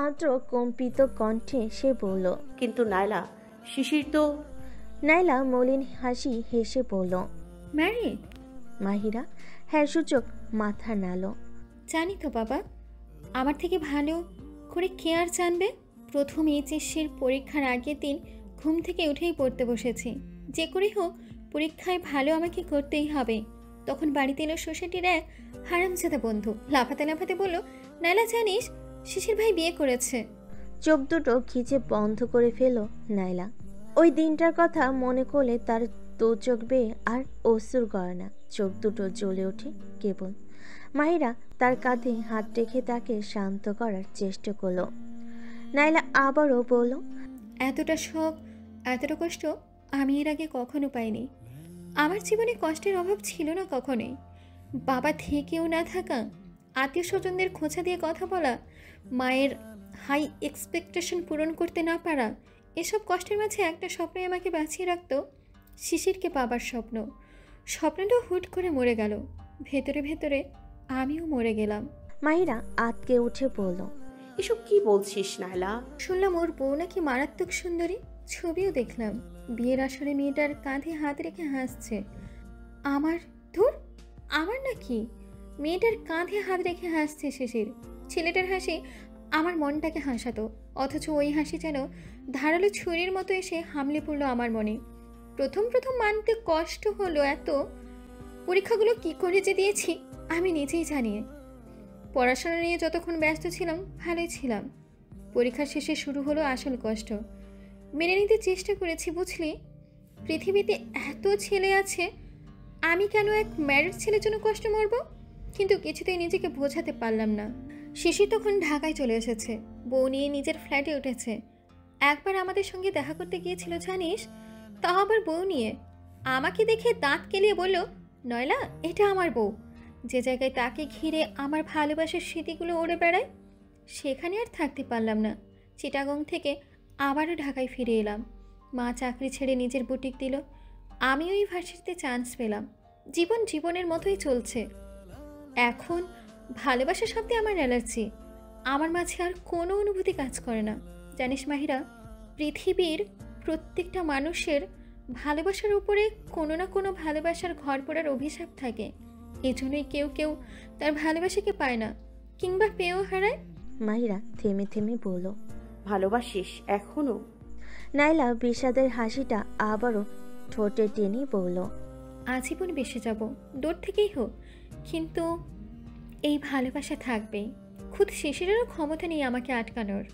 আদ্র কম্পিত কণ্ঠে সে বলল, কিন্তু নাইলা, শিশির তো। নাইলা মলিন হাসি হেসে বলল, ম্যারিড। মাহিরা হ্যাঁ সূচক মাথা নাড়ল। জানি তো বাবা, আমার থেকে ভালো করে কে আর জানবে। প্রথম এইচএসসির পরীক্ষার আগের দিন ঘুম থেকে উঠেই পড়তে বসেছি, যে করেই হোক পরীক্ষায় ভালো আমাকে করতেই হবে। তখন বাড়িতে এলো সোসাইটির এক হারামজাদা বন্ধু, লাফাতে লাফাতে বলল, নাইলা জানিস শিশির ভাই বিয়ে করেছে। চোখ দুটো খিচে বন্ধ করে ফেল নাইলা। ওই দিনটার কথা মনে করলে তার দু চোখ বেয়ে আর অশ্রুর গড়ানা, চোখ দুটো জ্বলে ওঠে কেবল। মাহিরা তার কাঁধে হাত রেখে তাকে শান্ত করার চেষ্টা করলো। নাইলা আবারও বলল, এতটা শোক, এতটা কষ্ট আমি এর আগে কখনো পাইনি। আমার জীবনে কষ্টের অভাব ছিল না কখনোই। বাবা থেকেও না থাকা, আত্মীয় স্বজনদের খোঁচা দিয়ে কথা বলা, মায়ের হাই এক্সপেকটেশন পূরণ করতে না পারা, এসব কষ্টের মাঝে একটা স্বপ্নই আমাকে বাঁচিয়ে রাখতো, শিশিরকে পাবার স্বপ্ন। স্বপ্নটা হুট করে মরে গেল, ভেতরে ভেতরে আমিও মরে গেলাম। মাহিরা আতকে উঠে বলল, এসব কি বলছিস নাইলা? শুনলাম ওর বউ নাকি মারাত্মক সুন্দরী, ছবিও দেখলাম। বিয়ের আসরে মেয়েটার কাঁধে হাত রেখে হাসছে। আমার নাকি মেয়েটার কাঁধে হাত রেখে হাসছে শিশির। ছেলেটার হাসি আমার মনটাকে হাসাতো, অথচ ওই হাসি যেন ধারালো ছুরির মতো এসে হামলে পড়লো আমার মনে। প্রথম মানতে কষ্ট হলো এত। পরীক্ষাগুলো কি করে যে দিয়েছি আমি নিজেই জানি। পড়াশোনা নিয়ে যতক্ষণ ব্যস্ত ছিলাম ভালোই ছিলাম। পরীক্ষার শেষে শুরু হলো আসল কষ্ট। মেনে নিতে চেষ্টা করেছি বুঝলি, পৃথিবীতে এত ছেলে আছে, আমি কেন এক ম্যারিড ছেলের জন্য কষ্ট মরব? কিন্তু কিছুতেই নিজেকে বোঝাতে পারলাম না। শিশির তখন ঢাকায় চলে এসেছে, বউ নিয়ে নিজের ফ্ল্যাটে উঠেছে। একবার আমাদের সঙ্গে দেখা করতে গিয়েছিল জানিস, তাও আবার বউ নিয়ে। আমাকে দেখে দাঁত কেলিয়ে বলল, নয়লা এটা আমার বউ। যে জায়গায় তাকে ঘিরে আমার ভালোবাসার স্মৃতিগুলো উড়ে বেড়ায়, সেখানে আর থাকতে পারলাম না। চিটাগং থেকে আবারও ঢাকায় ফিরে এলাম। মা চাকরি ছেড়ে নিজের বুটিক দিল, আমি ওই ভার্সিটিতে চান্স পেলাম। জীবনের মতোই চলছে। এখন ভালোবাসা শব্দে আমার অ্যালার্জি, আমার মাঝে আর কোনো অনুভূতি কাজ করে না। জানিস মাহিরা, পৃথিবীর প্রত্যেকটা মানুষের ভালোবাসার উপরে কোনো না কোনো ভালোবাসার ঘর পড়ার অভিশাপ থাকে। এজন্যই কেউ তার ভালোবাসাকে পায় না, কিংবা পেয়েও হারায়। মাহিরা থেমে থেমে বলল, ভালোবাসিস এখনো? নাইলা বিষাদের হাসিটা আবারও ঠোঁটে টেনে বলল, আজীবন বেসে যাব, দূর থেকেই হোক, কিন্তু এই ভালোবাসা থাকবেই। খুদ শিশিরেরও ক্ষমতা নেই আমাকে আটকানোর।